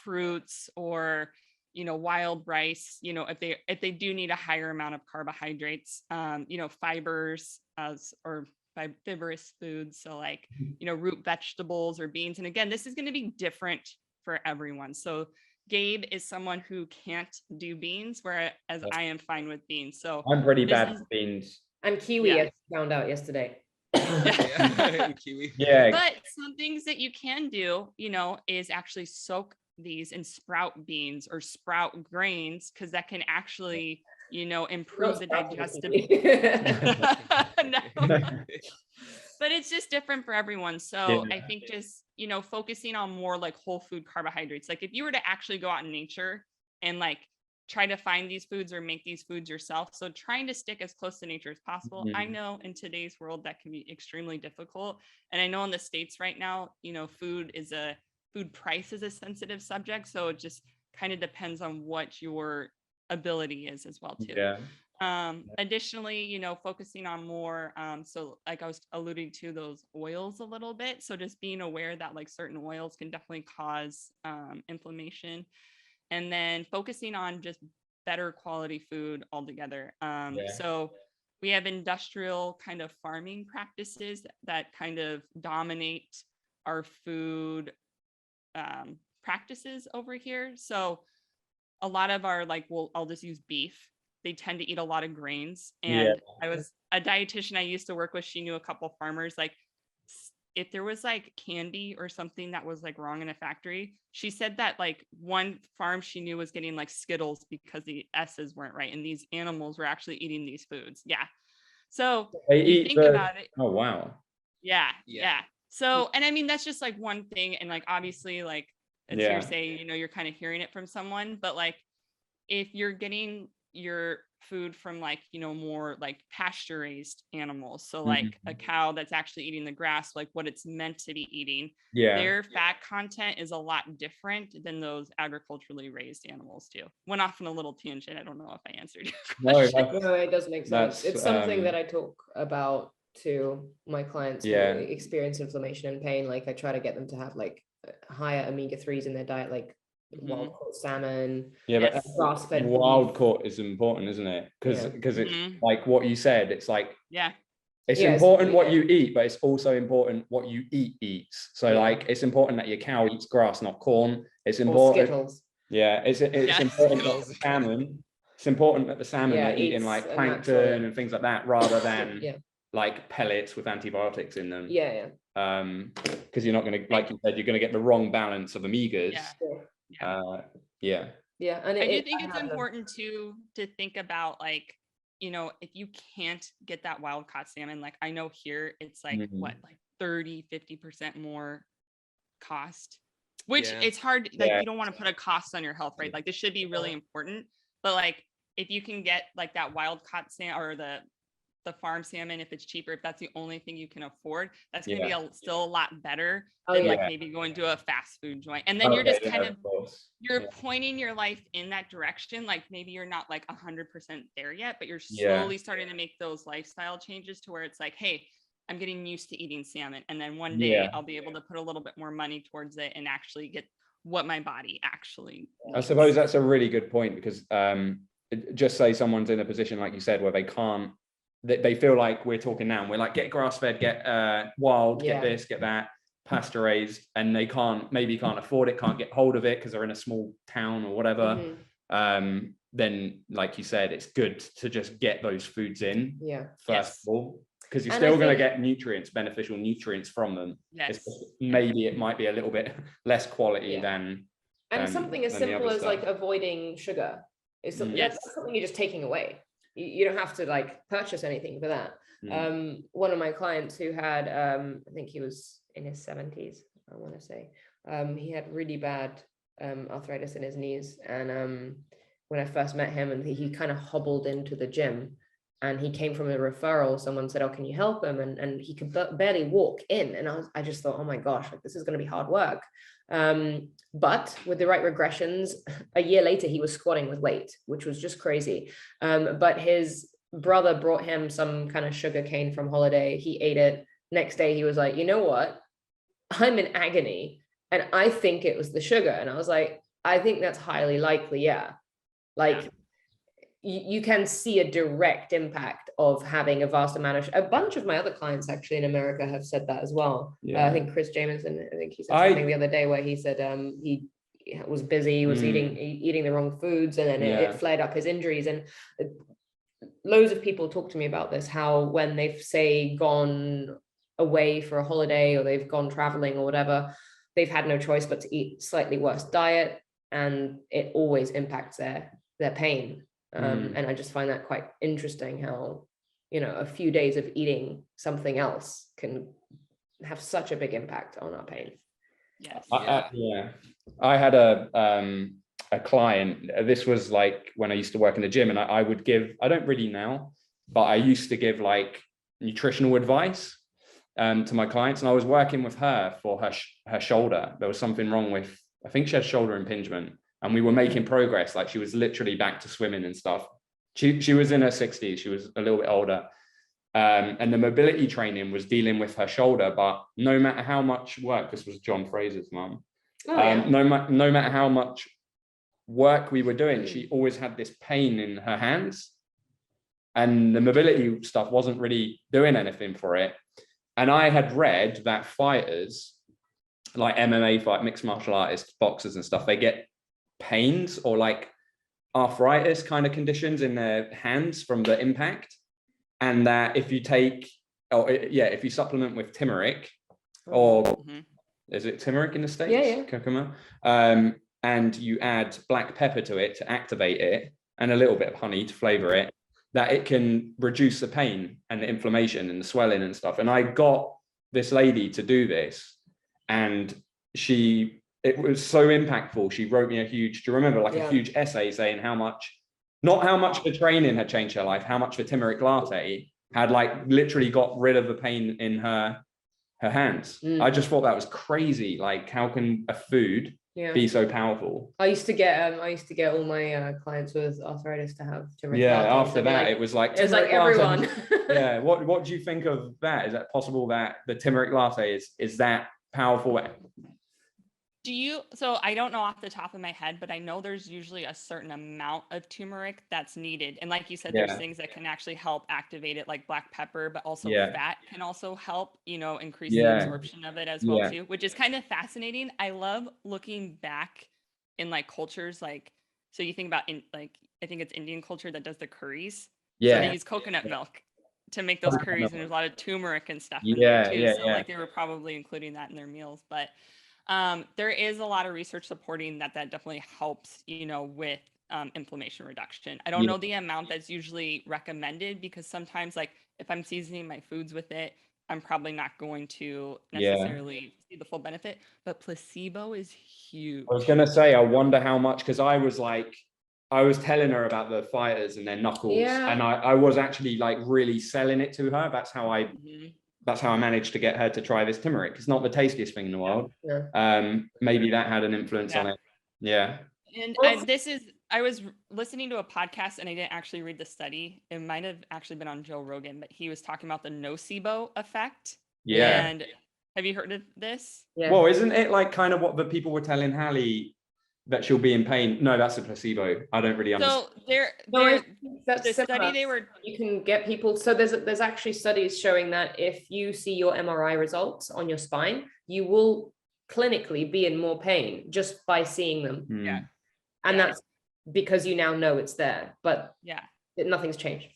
fruits, or, wild rice, if they do need a higher amount of carbohydrates, fibers, or fibrous foods. So like, root vegetables or beans. And again, this is going to be different for everyone. So Gabe is someone who can't do beans, whereas I am fine with beans. So I'm pretty bad with beans. And kiwi, I found out yesterday. Kiwi. But some things that you can do, is actually soak these in sprout beans or sprout grains, because that can actually, improve the digestibility. But it's just different for everyone. So I think just, focusing on more like whole food carbohydrates. Like if you were to actually go out in nature and like try to find these foods or make these foods yourself. So trying to stick as close to nature as possible. I know in today's world that can be extremely difficult. And I know in the States right now, food price is a sensitive subject. So it just kind of depends on what your ability is as well too. Additionally, focusing on more, so like I was alluding to those oils a little bit. So just being aware that like certain oils can definitely cause inflammation, and then focusing on just better quality food altogether. So we have industrial kind of farming practices that kind of dominate our food practices over here. So a lot of our, like, I'll just use beef. they tend to eat a lot of grains. Yeah. And I was a dietitian I used to work with. She knew a couple farmers, like if there was like candy or something that was like wrong in a factory, she said that like one farm she knew was getting like Skittles because the S's weren't right. And these animals were actually eating these foods. Yeah. So They you eat think about it. Oh, wow. Yeah. Yeah. Yeah. So, and I mean, that's just like one thing. And like, obviously, like it's Yeah. hearsay, you know, you're kind of hearing it from someone, but like if you're getting your food from like, you know, more like pasture raised animals, so like a cow that's actually eating the grass, like what it's meant to be eating, their fat content is a lot different than those agriculturally raised animals too. Went off on a little tangent. I don't know if I answered your question. No, it does make sense. That's, It's something that I talk about to my clients who experience inflammation and pain. Like I try to get them to have like higher omega-3s in their diet, like wild caught salmon. But grass-fed wild beef. caught is important, isn't it? Because it's like what you said, it's like it's Yeah, important it's what you eat, but it's also important what you eats. So like it's important that your cow eats grass, not corn. It's important. Skittles. It's important that the salmon. It's important that the salmon are eating like plankton and things like that, rather than like pellets with antibiotics in them. Because you're not going to, like you said, you're going to get the wrong balance of omegas. And and I do think it's important to think about, like, you know, if you can't get that wild caught salmon, like I know here it's like what, like 30-50% more cost, which it's hard, like you don't want to put a cost on your health, right? Like this should be really important, but like if you can get like that wild caught salmon or the farm salmon, if it's cheaper, if that's the only thing you can afford, that's going to be still a lot better than like maybe going to a fast food joint. And then you're just kind of you're pointing your life in that direction. Like maybe you're not like 100% there yet, but you're slowly starting to make those lifestyle changes to where it's like, hey, I'm getting used to eating salmon. And then one day I'll be able to put a little bit more money towards it and actually get what my body actually needs. I suppose that's a really good point, because just say someone's in a position, like you said, where they can't, they feel like we're talking now and we're like, get grass fed, get wild, get this, get that, pasture raised, and they can't afford it, can't get hold of it because they're in a small town or whatever. Then like you said, it's good to just get those foods in first of all, because you're still going to get beneficial nutrients from them. It's just, maybe it might be a little bit less quality than something as simple as like avoiding sugar is something that's something you're just taking away. You don't have to like purchase anything for that. One of my clients who had I think he was in his 70s, I want to say, he had really bad arthritis in his knees, and when I first met him, and he kind of hobbled into the gym, and he came from a referral. Someone said, oh, can you help him? And he could barely walk in, and I just thought, oh my gosh, like this is going to be hard work. But with the right regressions, a year later, he was squatting with weight, which was just crazy. But his brother brought him some kind of sugar cane from holiday. He ate it. Next day, he was like, you know what? I'm in agony, and I think it was the sugar. And I was like, I think that's highly likely. Yeah. Like you can see a direct impact of having a vast amount of, a bunch of my other clients actually in America have said that as well. I think Chris Jameson, I think he said something the other day where he said he was busy, he was eating the wrong foods, and then it flared up his injuries. And loads of people talk to me about this, how when they've say gone away for a holiday or they've gone traveling or whatever, they've had no choice but to eat slightly worse diet, and it always impacts their pain. And I just find that quite interesting, how, you know, a few days of eating something else can have such a big impact on our pain. I had a client, this was like when I used to work in the gym, and I would give, I don't really now, but I used to give like nutritional advice to my clients, and I was working with her for her shoulder. There was something wrong with, I think she had shoulder impingement, and we were making progress. Like she was literally back to swimming and stuff. She was in her 60s. She was a little bit older. And the mobility training was dealing with her shoulder, but no matter how much work, this was John Fraser's mum. No matter how much work we were doing, she always had this pain in her hands, and the mobility stuff wasn't really doing anything for it. And I had read that fighters, like MMA fight, mixed martial artists, boxers and stuff, they get pains or like arthritis kind of conditions in their hands from the impact. And that if you take, if you supplement with turmeric, or is it turmeric in the States? Yeah. Curcuma. And you add black pepper to it to activate it, and a little bit of honey to flavor it, that it can reduce the pain and the inflammation and the swelling and stuff. And I got this lady to do this, and it was so impactful. She wrote me a huge, do you remember, like a huge essay saying not how much the training had changed her life, how much the turmeric latte had like literally got rid of the pain in her hands. I just thought that was crazy. Like, how can a food be so powerful? I used to get all my clients with arthritis to have turmeric latte. After that, it was like everyone. Yeah. What do you think of that? Is that possible that the turmeric latte is that powerful? So I don't know off the top of my head, but I know there's usually a certain amount of turmeric that's needed. And like you said, there's things that can actually help activate it, like black pepper, but also fat can also help, increase the absorption of it as well too, which is kind of fascinating. I love looking back in like cultures, like, so you think about I think it's Indian culture that does the curries. So they use coconut milk to make those curries, and there's a lot of turmeric and stuff in there too. So like they were probably including that in their meals, but there is a lot of research supporting that definitely helps, with inflammation reduction. I don't know the amount that's usually recommended, because sometimes, like, if I'm seasoning my foods with it, I'm probably not going to necessarily see the full benefit, but placebo is huge. I was going to say, I wonder how much, because I was telling her about the fighters and their knuckles, and I was actually like really selling it to her. That's how I managed to get her to try this turmeric. It's not the tastiest thing in the world. Maybe that had an influence on it. And I was listening to a podcast, and I didn't actually read the study. It might have actually been on Joe Rogan, but he was talking about the nocebo effect. And have you heard of this? Well, isn't it like kind of what the people were telling Hali, that she'll be in pain? No, that's a placebo. I don't really understand. So the study they were, you can get people. So there's actually studies showing that if you see your MRI results on your spine, you will clinically be in more pain just by seeing them. And that's because you now know it's there, but nothing's changed.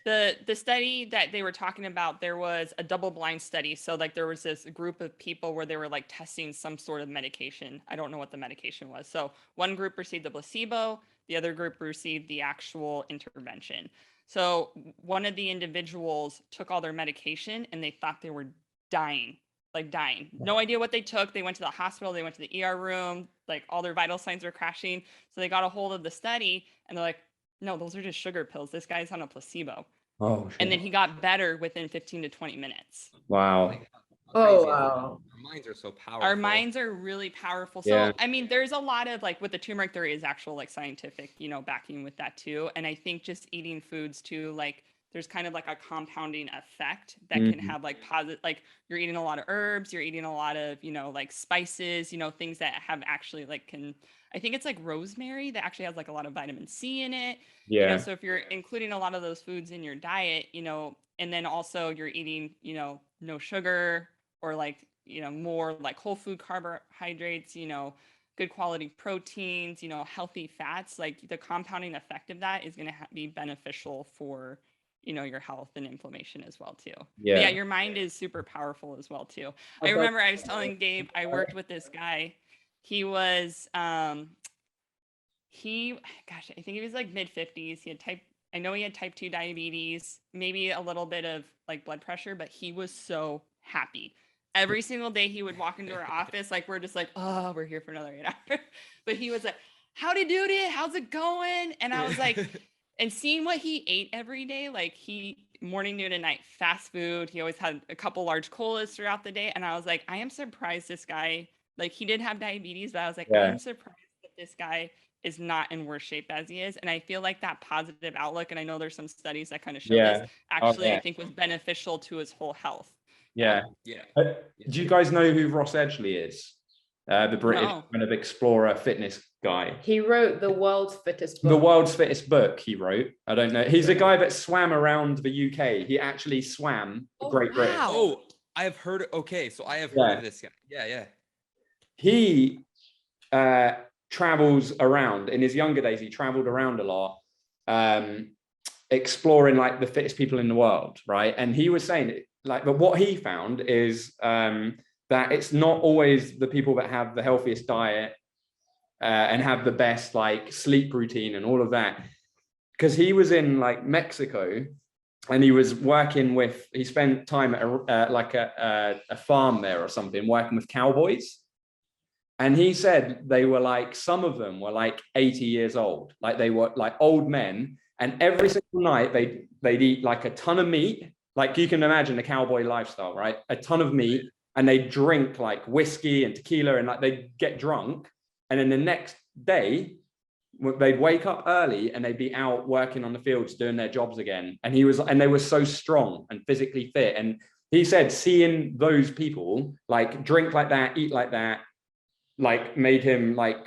The study that they were talking about, there was a double-blind study. So like there was this group of people where they were like testing some sort of medication. I don't know what the medication was. So one group received the placebo, the other group received the actual intervention. So one of the individuals took all their medication and they thought they were dying. No idea what they took. They went to the hospital, they went to the ER room, like all their vital signs were crashing. So they got a hold of the study and they're like, no, those are just sugar pills. This guy's on a placebo. Oh, shit. And then he got better within 15 to 20 minutes. Wow. Oh, wow. Our minds are so powerful. Our minds are really powerful. So, I mean, there's a lot of like with the turmeric, there is actual like scientific, backing with that too. And I think just eating foods too, like there's kind of like a compounding effect that can have like positive, like you're eating a lot of herbs, you're eating a lot of, like spices, things that have actually like I think it's like rosemary that actually has like a lot of vitamin C in it. So if you're including a lot of those foods in your diet, and then also you're eating, no sugar or like, more like whole food carbohydrates, good quality proteins, healthy fats, like the compounding effect of that is going to be beneficial for, your health and inflammation as well too. Yeah, your mind is super powerful as well too. I remember I was telling Gabe, I worked with this guy. He was, I think he was like mid-50s. I know he had type 2 diabetes, maybe a little bit of like blood pressure, but he was so happy. Every single day he would walk into our office, like we're just like, oh, we're here for another 8 hours. But he was like, howdy doody, how's it going? And I was like, and seeing what he ate every day, like morning, noon, and night, fast food. He always had a couple large colas throughout the day. And I was like, I am surprised this guy, like he did have diabetes, but I was like, I'm surprised that this guy is not in worse shape as he is. And I feel like that positive outlook, and I know there's some studies that kind of show this, actually I think was beneficial to his whole health. Do you guys know who Ross Edgley is? The British kind of explorer fitness guy. He wrote the world's fittest book. The world's fittest book he wrote. I don't know. He's a guy that swam around the UK. He actually swam Great Britain. Oh, I have heard. Okay, so I have heard of this guy. Yeah. He travels around. In his younger days, he traveled around a lot, exploring like the fittest people in the world, right? And he was saying like, but what he found is that it's not always the people that have the healthiest diet and have the best like sleep routine and all of that. Because he was in like Mexico and he was working with, he spent time at a farm there or something, working with cowboys. And he said they were like, some of them were like 80 years old, like they were like old men. And every single night they'd eat like a ton of meat. Like you can imagine the cowboy lifestyle, right? A ton of meat, and they drink like whiskey and tequila, and like they get drunk. And then the next day, they'd wake up early and they'd be out working on the fields doing their jobs again. And they were so strong and physically fit. And he said, seeing those people like drink like that, eat like that, like made him like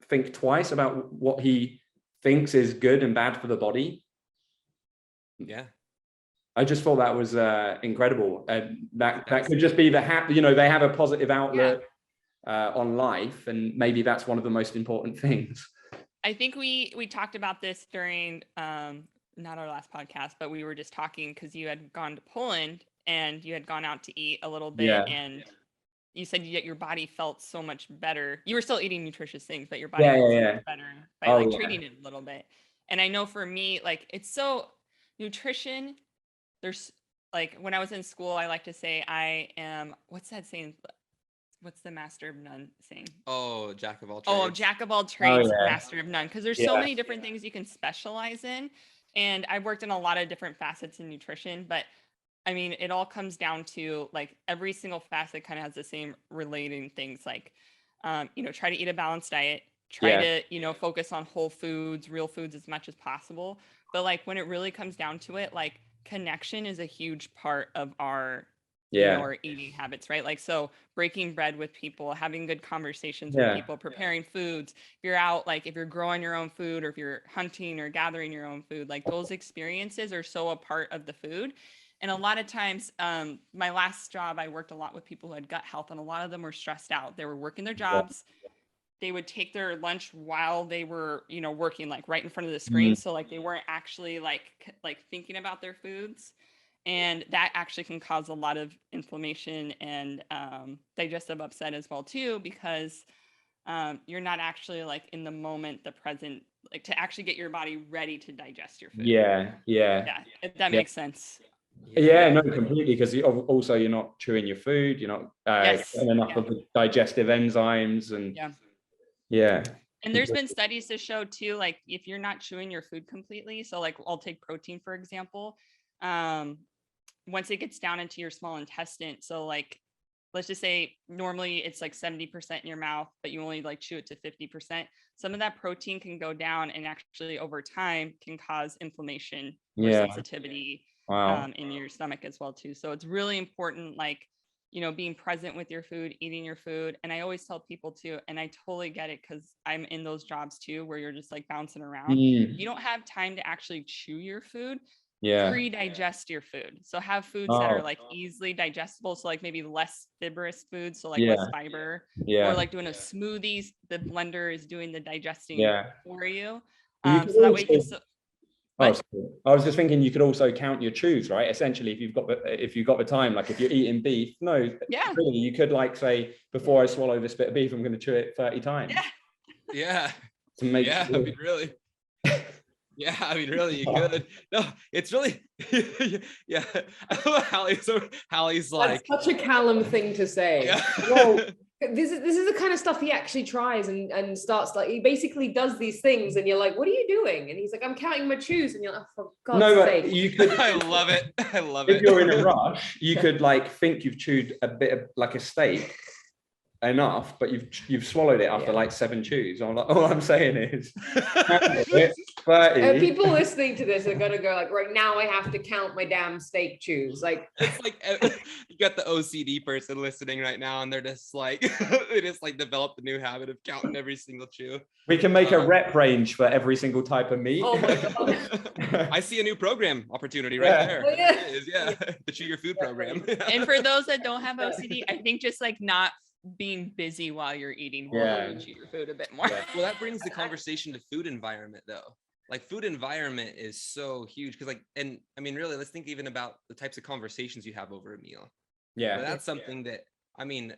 think twice about what he thinks is good and bad for the body. Yeah. I just thought that was incredible. And that could just be they have a positive outlook on life, and maybe that's one of the most important things. I think we talked about this during not our last podcast, but we were just talking because you had gone to Poland and you had gone out to eat a little bit, and you said that your body felt so much better. You were still eating nutritious things, but your body felt so much better by treating it a little bit. And I know for me, like it's so nutrition. There's like when I was in school, I like to say I am, what's that saying? What's the master of none saying? Oh, jack of all trades. Oh, jack of all trades, master of none. Because there's so many different things you can specialize in. And I've worked in a lot of different facets in nutrition, but I mean, it all comes down to like every single facet kind of has the same relating things like, try to eat a balanced diet, try to, focus on whole foods, real foods as much as possible. But like when it really comes down to it, like connection is a huge part of our our eating habits, right? Like, so breaking bread with people, having good conversations with people, preparing foods. If you're out, like if you're growing your own food or if you're hunting or gathering your own food, like those experiences are so a part of the food. And a lot of times, my last job, I worked a lot with people who had gut health, and a lot of them were stressed out. They were working their jobs. They would take their lunch while they were, working like right in front of the screen. So like they weren't actually like thinking about their foods. And that actually can cause a lot of inflammation and digestive upset as well too, because you're not actually like in the moment, the present, like to actually get your body ready to digest your food. Yeah. If that makes sense. No, completely. Because also you're not chewing your food, you're not getting enough of the digestive enzymes, and And there's been studies to show too, like if you're not chewing your food completely, so like I'll take protein for example. Once it gets down into your small intestine, so like let's just say normally it's like 70% in your mouth, but you only like chew it to 50%. Some of that protein can go down and actually over time can cause inflammation or sensitivity in your stomach as well too. So it's really important, like, being present with your food, eating your food. And I always tell people too, and I totally get it because I'm in those jobs too, where you're just like bouncing around. You don't have time to actually chew your food. Pre-digest your food. So have foods that are like easily digestible. So like maybe less fibrous foods. So like less fiber, or like doing a smoothie, the blender is doing the digesting for you. So that way you can I was just thinking you could also count your chews, right? Essentially, if you've got the time, like if you're eating beef, really, you could like say, before I swallow this bit of beef, I'm going to chew it 30 times. To make sure. I mean, really. Really, you could. No, it's really, I love Halli's like. That's such a Calum thing to say. Well, this is the kind of stuff he actually tries and starts, like he basically does these things and you're like, what are you doing? And he's like, I'm counting my chews, and you're like, oh, for God's sake. You could. I love it. If you're in a rush, you could like think you've chewed a bit of like a steak enough, but you've swallowed it after like 7 chews. I'm like, all I'm saying is 30. People listening to this are gonna go like, right now I have to count my damn steak chews. Like it's like you got the OCD person listening right now, and they're just like they just like developed a new habit of counting every single chew. We can make a rep range for every single type of meat. Oh my God. I see a new program opportunity right there. Oh, it is, the Chew Your Food program. And for those that don't have OCD, I think just like not being busy while you're eating will Yeah. help you chew your food a bit more. Yeah. Well, that brings the conversation to food environment though. Like food environment is so huge because like, and I mean, really, let's think even about the types of conversations you have over a meal. Yeah. But that's something that, I mean,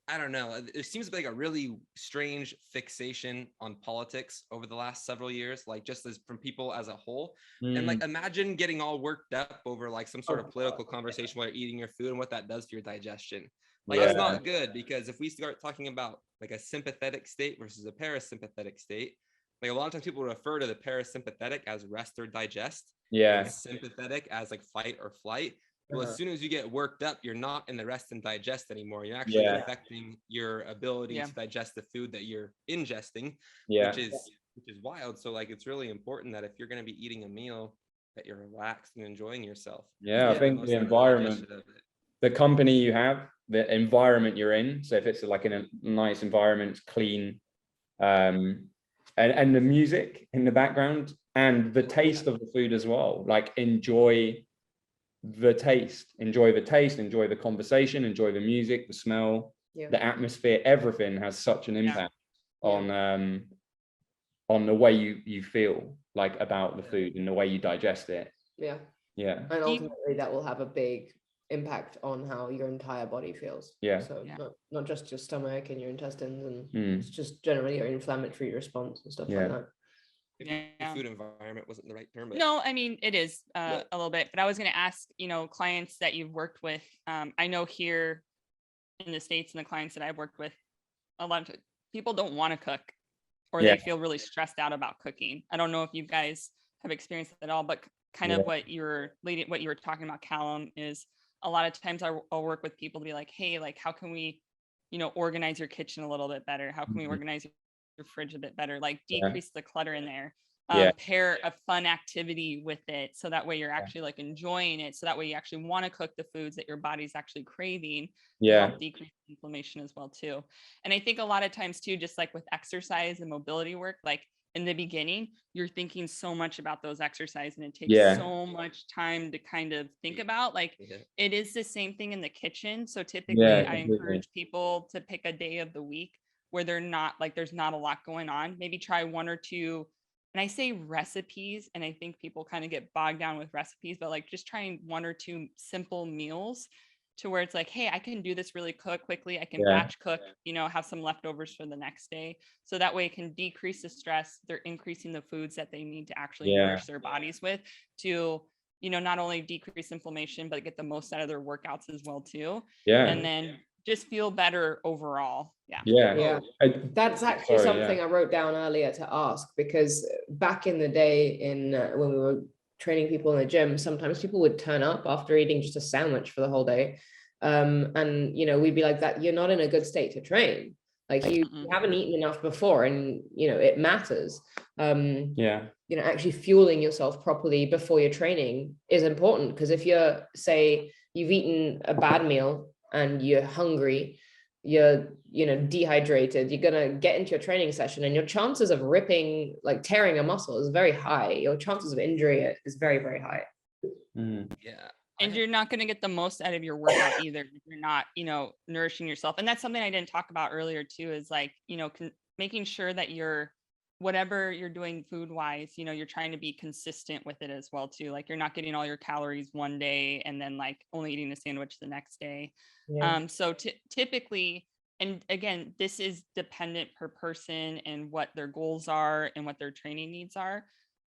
I don't know. There seems to be like a really strange fixation on politics over the last several years, like just as from people as a whole. And like, imagine getting all worked up over like some sort of political conversation while you're eating your food and what that does to your digestion. Like that's not good, because if we start talking about like a sympathetic state versus a parasympathetic state, like a lot of times people refer to the parasympathetic as rest or digest, Yeah. and sympathetic as like fight or flight. Well, as soon as you get worked up, you're not in the rest and digest anymore. You're actually affecting your ability to digest the food that you're ingesting, which is wild. So like, it's really important that if you're going to be eating a meal, that you're relaxed and enjoying yourself. I think the environment, the company you have, the environment you're in. So if it's like in a nice environment, it's clean, and the music in the background and the taste of the food as well. Like enjoy the taste, enjoy the conversation, enjoy the music, the smell, the atmosphere. Everything has such an impact on the way you feel like about the food and the way you digest it. And ultimately that will have a big impact on how your entire body feels. So not just your stomach and your intestines, and it's just generally your inflammatory response and stuff like that. The food environment wasn't the right term, but no, I mean it is a little bit, but I was going to ask, clients that you've worked with. I know here in the States, and the clients that I've worked with, a lot of people don't want to cook, or they feel really stressed out about cooking. I don't know if you guys have experienced that at all, but kind of what you were talking about, Calum, is a lot of times I'll work with people to be like, hey, like how can we, organize your kitchen a little bit better? How can we organize your fridge a bit better? Like decrease the clutter in there. Pair a fun activity with it, so that way you're actually like enjoying it, so that way you actually want to cook the foods that your body's actually craving, to help decrease inflammation as well too. And I think a lot of times too, just like with exercise and mobility work, like in the beginning you're thinking so much about those exercises, and it takes so much time to kind of think about, like it is the same thing in the kitchen. So typically I encourage people to pick a day of the week where they're not like, there's not a lot going on. Maybe try one or two, and I say recipes, and I think people kind of get bogged down with recipes, but like just trying one or two simple meals to where it's like, hey, I can do this really quickly. I can batch cook, have some leftovers for the next day. So that way it can decrease the stress. They're increasing the foods that they need to actually nourish their bodies with to, not only decrease inflammation, but get the most out of their workouts as well too. And then just feel better overall. That's actually something I wrote down earlier to ask, because back in the day when we were training people in the gym, sometimes people would turn up after eating just a sandwich for the whole day, and we'd be like, that you're not in a good state to train, like you haven't eaten enough before, and it matters. Actually fueling yourself properly before your training is important, because if you've eaten a bad meal and you're hungry, you're dehydrated, you're gonna get into your training session, and your chances of tearing a muscle is very high. Your chances of injury is very, very high. And you're not going to get the most out of your workout either if you're not nourishing yourself. And that's something I didn't talk about earlier too, is like making sure that whatever you're doing food wise, you're trying to be consistent with it as well too. Like you're not getting all your calories one day and then like only eating a sandwich the next day. So typically, and again, this is dependent per person and what their goals are and what their training needs are.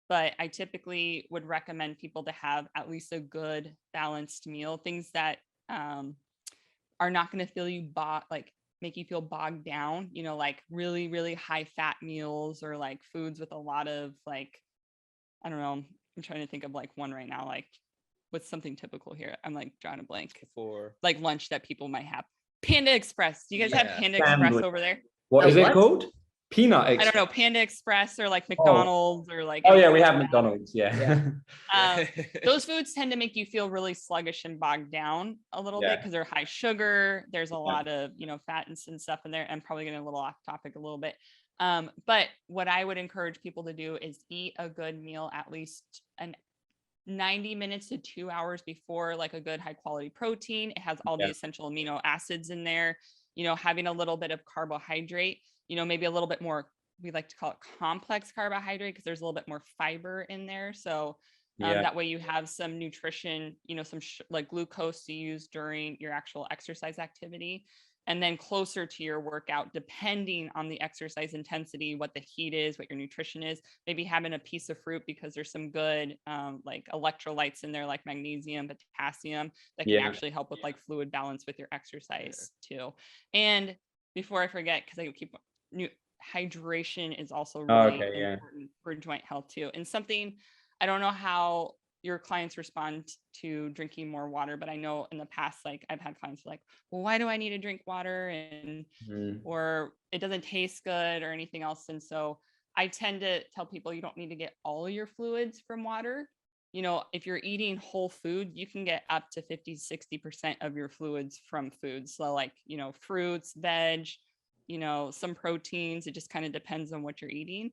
But I typically would recommend people to have at least a good balanced meal, things that are not going to make you feel bogged down, like really, really high fat meals, or like foods with a lot of like, I don't know, I'm trying to think of like one right now, like what's something typical here? I'm like drawing a blank. For like lunch that people might have. Panda Express. Do you guys have Panda Express over there? What is it called? Peanut Express. I don't know, Panda Express or like McDonald's or like. Oh yeah, we have McDonald's. Those foods tend to make you feel really sluggish and bogged down a little bit because they're high sugar. There's a lot of fat and stuff in there. I'm probably getting a little off topic a little bit. But what I would encourage people to do is eat a good meal at least 90 minutes to 2 hours before, like a good high quality protein. It has all the essential amino acids in there. having a little bit of carbohydrate, maybe a little bit more, we like to call it complex carbohydrate because there's a little bit more fiber in there. So that way you have some nutrition, some like glucose to use during your actual exercise activity. And then closer to your workout, depending on the exercise intensity, what the heat is, what your nutrition is, maybe having a piece of fruit because there's some good like electrolytes in there, like magnesium, potassium, that can actually help with like fluid balance with your exercise too. And before I forget, because I keep hydration is also really important for joint health too. And something, I don't know how your clients respond to drinking more water, but I know in the past, like I've had clients like, well, why do I need to drink water? And or it doesn't taste good or anything else. And so I tend to tell people you don't need to get all of your fluids from water. If you're eating whole food, you can get up to 50-60% of your fluids from foods. So like, fruits, veg, some proteins. It just kind of depends on what you're eating.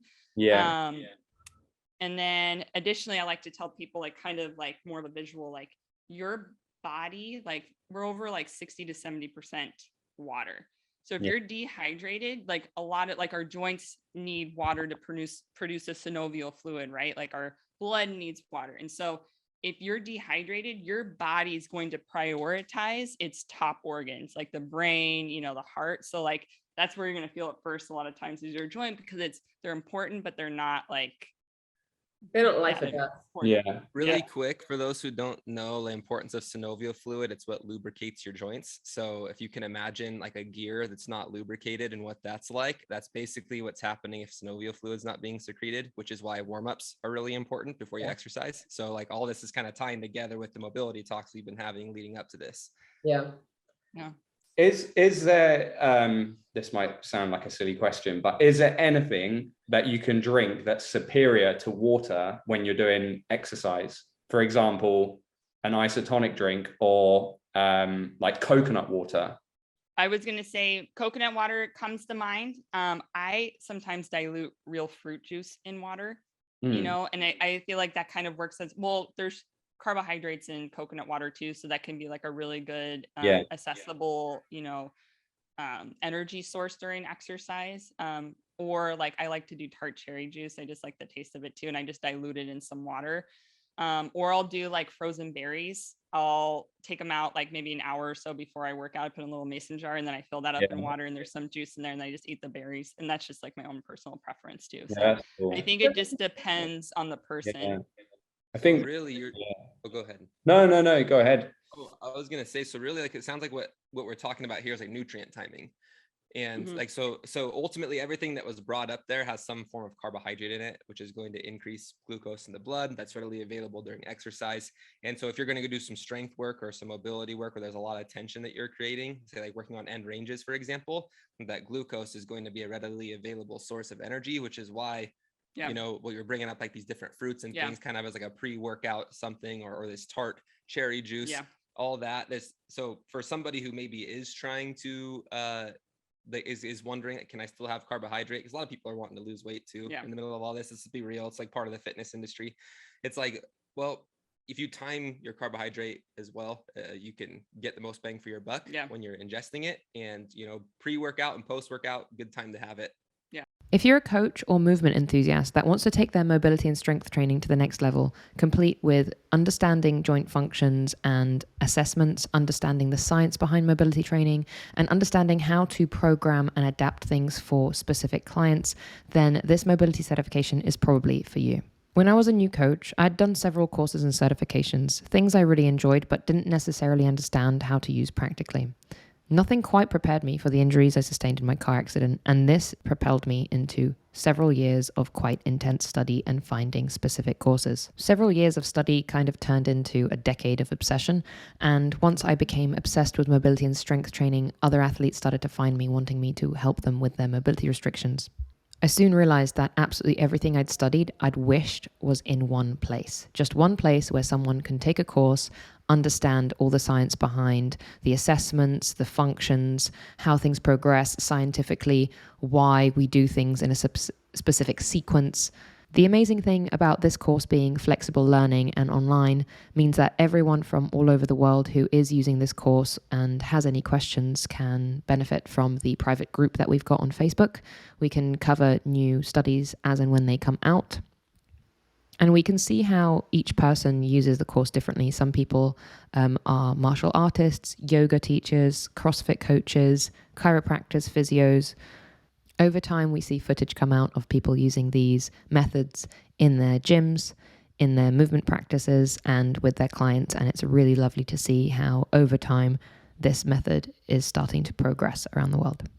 And then additionally, I like to tell people like kind of like more of a visual, like your body, like we're over like 60 to 70% water. So if you're dehydrated, like a lot of like our joints need water to produce a synovial fluid, right? Like our blood needs water. And so if you're dehydrated, your body is going to prioritize its top organs, like the brain, the heart. So like that's where you're going to feel it first a lot of times is your joint because they're important, but they're not like, they're not life or death. Really quick, for those who don't know the importance of synovial fluid, it's what lubricates your joints. So if you can imagine like a gear that's not lubricated and what that's like, that's basically what's happening if synovial fluid is not being secreted, which is why warm-ups are really important before you exercise. So like all this is kind of tying together with the mobility talks we've been having leading up to this. Is there, this might sound like a silly question, but is there anything that you can drink that's superior to water when you're doing exercise? For example, an isotonic drink or like coconut water? I was going to say coconut water comes to mind. I sometimes dilute real fruit juice in water, and I feel like that kind of works as well. There's carbohydrates in coconut water too, so that can be like a really good accessible energy source during exercise. Or like I like to do tart cherry juice. I just like the taste of it too, and I just dilute it in some water. Or I'll do like frozen berries. I'll take them out like maybe an hour or so before I work out. I put in a little mason jar and then I fill that up in water and there's some juice in there and I just eat the berries. And that's just like my own personal preference too. So cool. I think it just depends on the person. I think really you're go ahead. No, go ahead. I was gonna say, so really like it sounds like what we're talking about here is like nutrient timing. And like so ultimately everything that was brought up there has some form of carbohydrate in it, which is going to increase glucose in the blood that's readily available during exercise. And so if you're going to go do some strength work or some mobility work where there's a lot of tension that you're creating, say like working on end ranges, for example, that glucose is going to be a readily available source of energy, which is why what you're bringing up, like these different fruits and things kind of as like a pre-workout something or this tart cherry juice, all that. So for somebody who maybe is trying to is wondering, can I still have carbohydrate? Because a lot of people are wanting to lose weight too in the middle of all this. Let's be real, it's like part of the fitness industry. It's like, well, if you time your carbohydrate as well, you can get the most bang for your buck when you're ingesting it. And pre-workout and post-workout, good time to have it. If you're a coach or movement enthusiast that wants to take their mobility and strength training to the next level, complete with understanding joint functions and assessments, understanding the science behind mobility training, and understanding how to program and adapt things for specific clients, then this mobility certification is probably for you. When I was a new coach, I'd done several courses and certifications, things I really enjoyed but didn't necessarily understand how to use practically. Nothing quite prepared me for the injuries I sustained in my car accident, and this propelled me into several years of quite intense study and finding specific courses. Several years of study kind of turned into a decade of obsession, and once I became obsessed with mobility and strength training, other athletes started to find me wanting me to help them with their mobility restrictions. I soon realized that absolutely everything I'd studied, I'd wished was in one place. Just one place where someone can take a course, understand all the science behind the assessments, the functions, how things progress scientifically, why we do things in a specific sequence, The amazing thing about this course being flexible learning and online means that everyone from all over the world who is using this course and has any questions can benefit from the private group that we've got on Facebook. We can cover new studies as and when they come out. And we can see how each person uses the course differently. Some people are martial artists, yoga teachers, CrossFit coaches, chiropractors, physios. Over time, we see footage come out of people using these methods in their gyms, in their movement practices, and with their clients. And it's really lovely to see how over time this method is starting to progress around the world.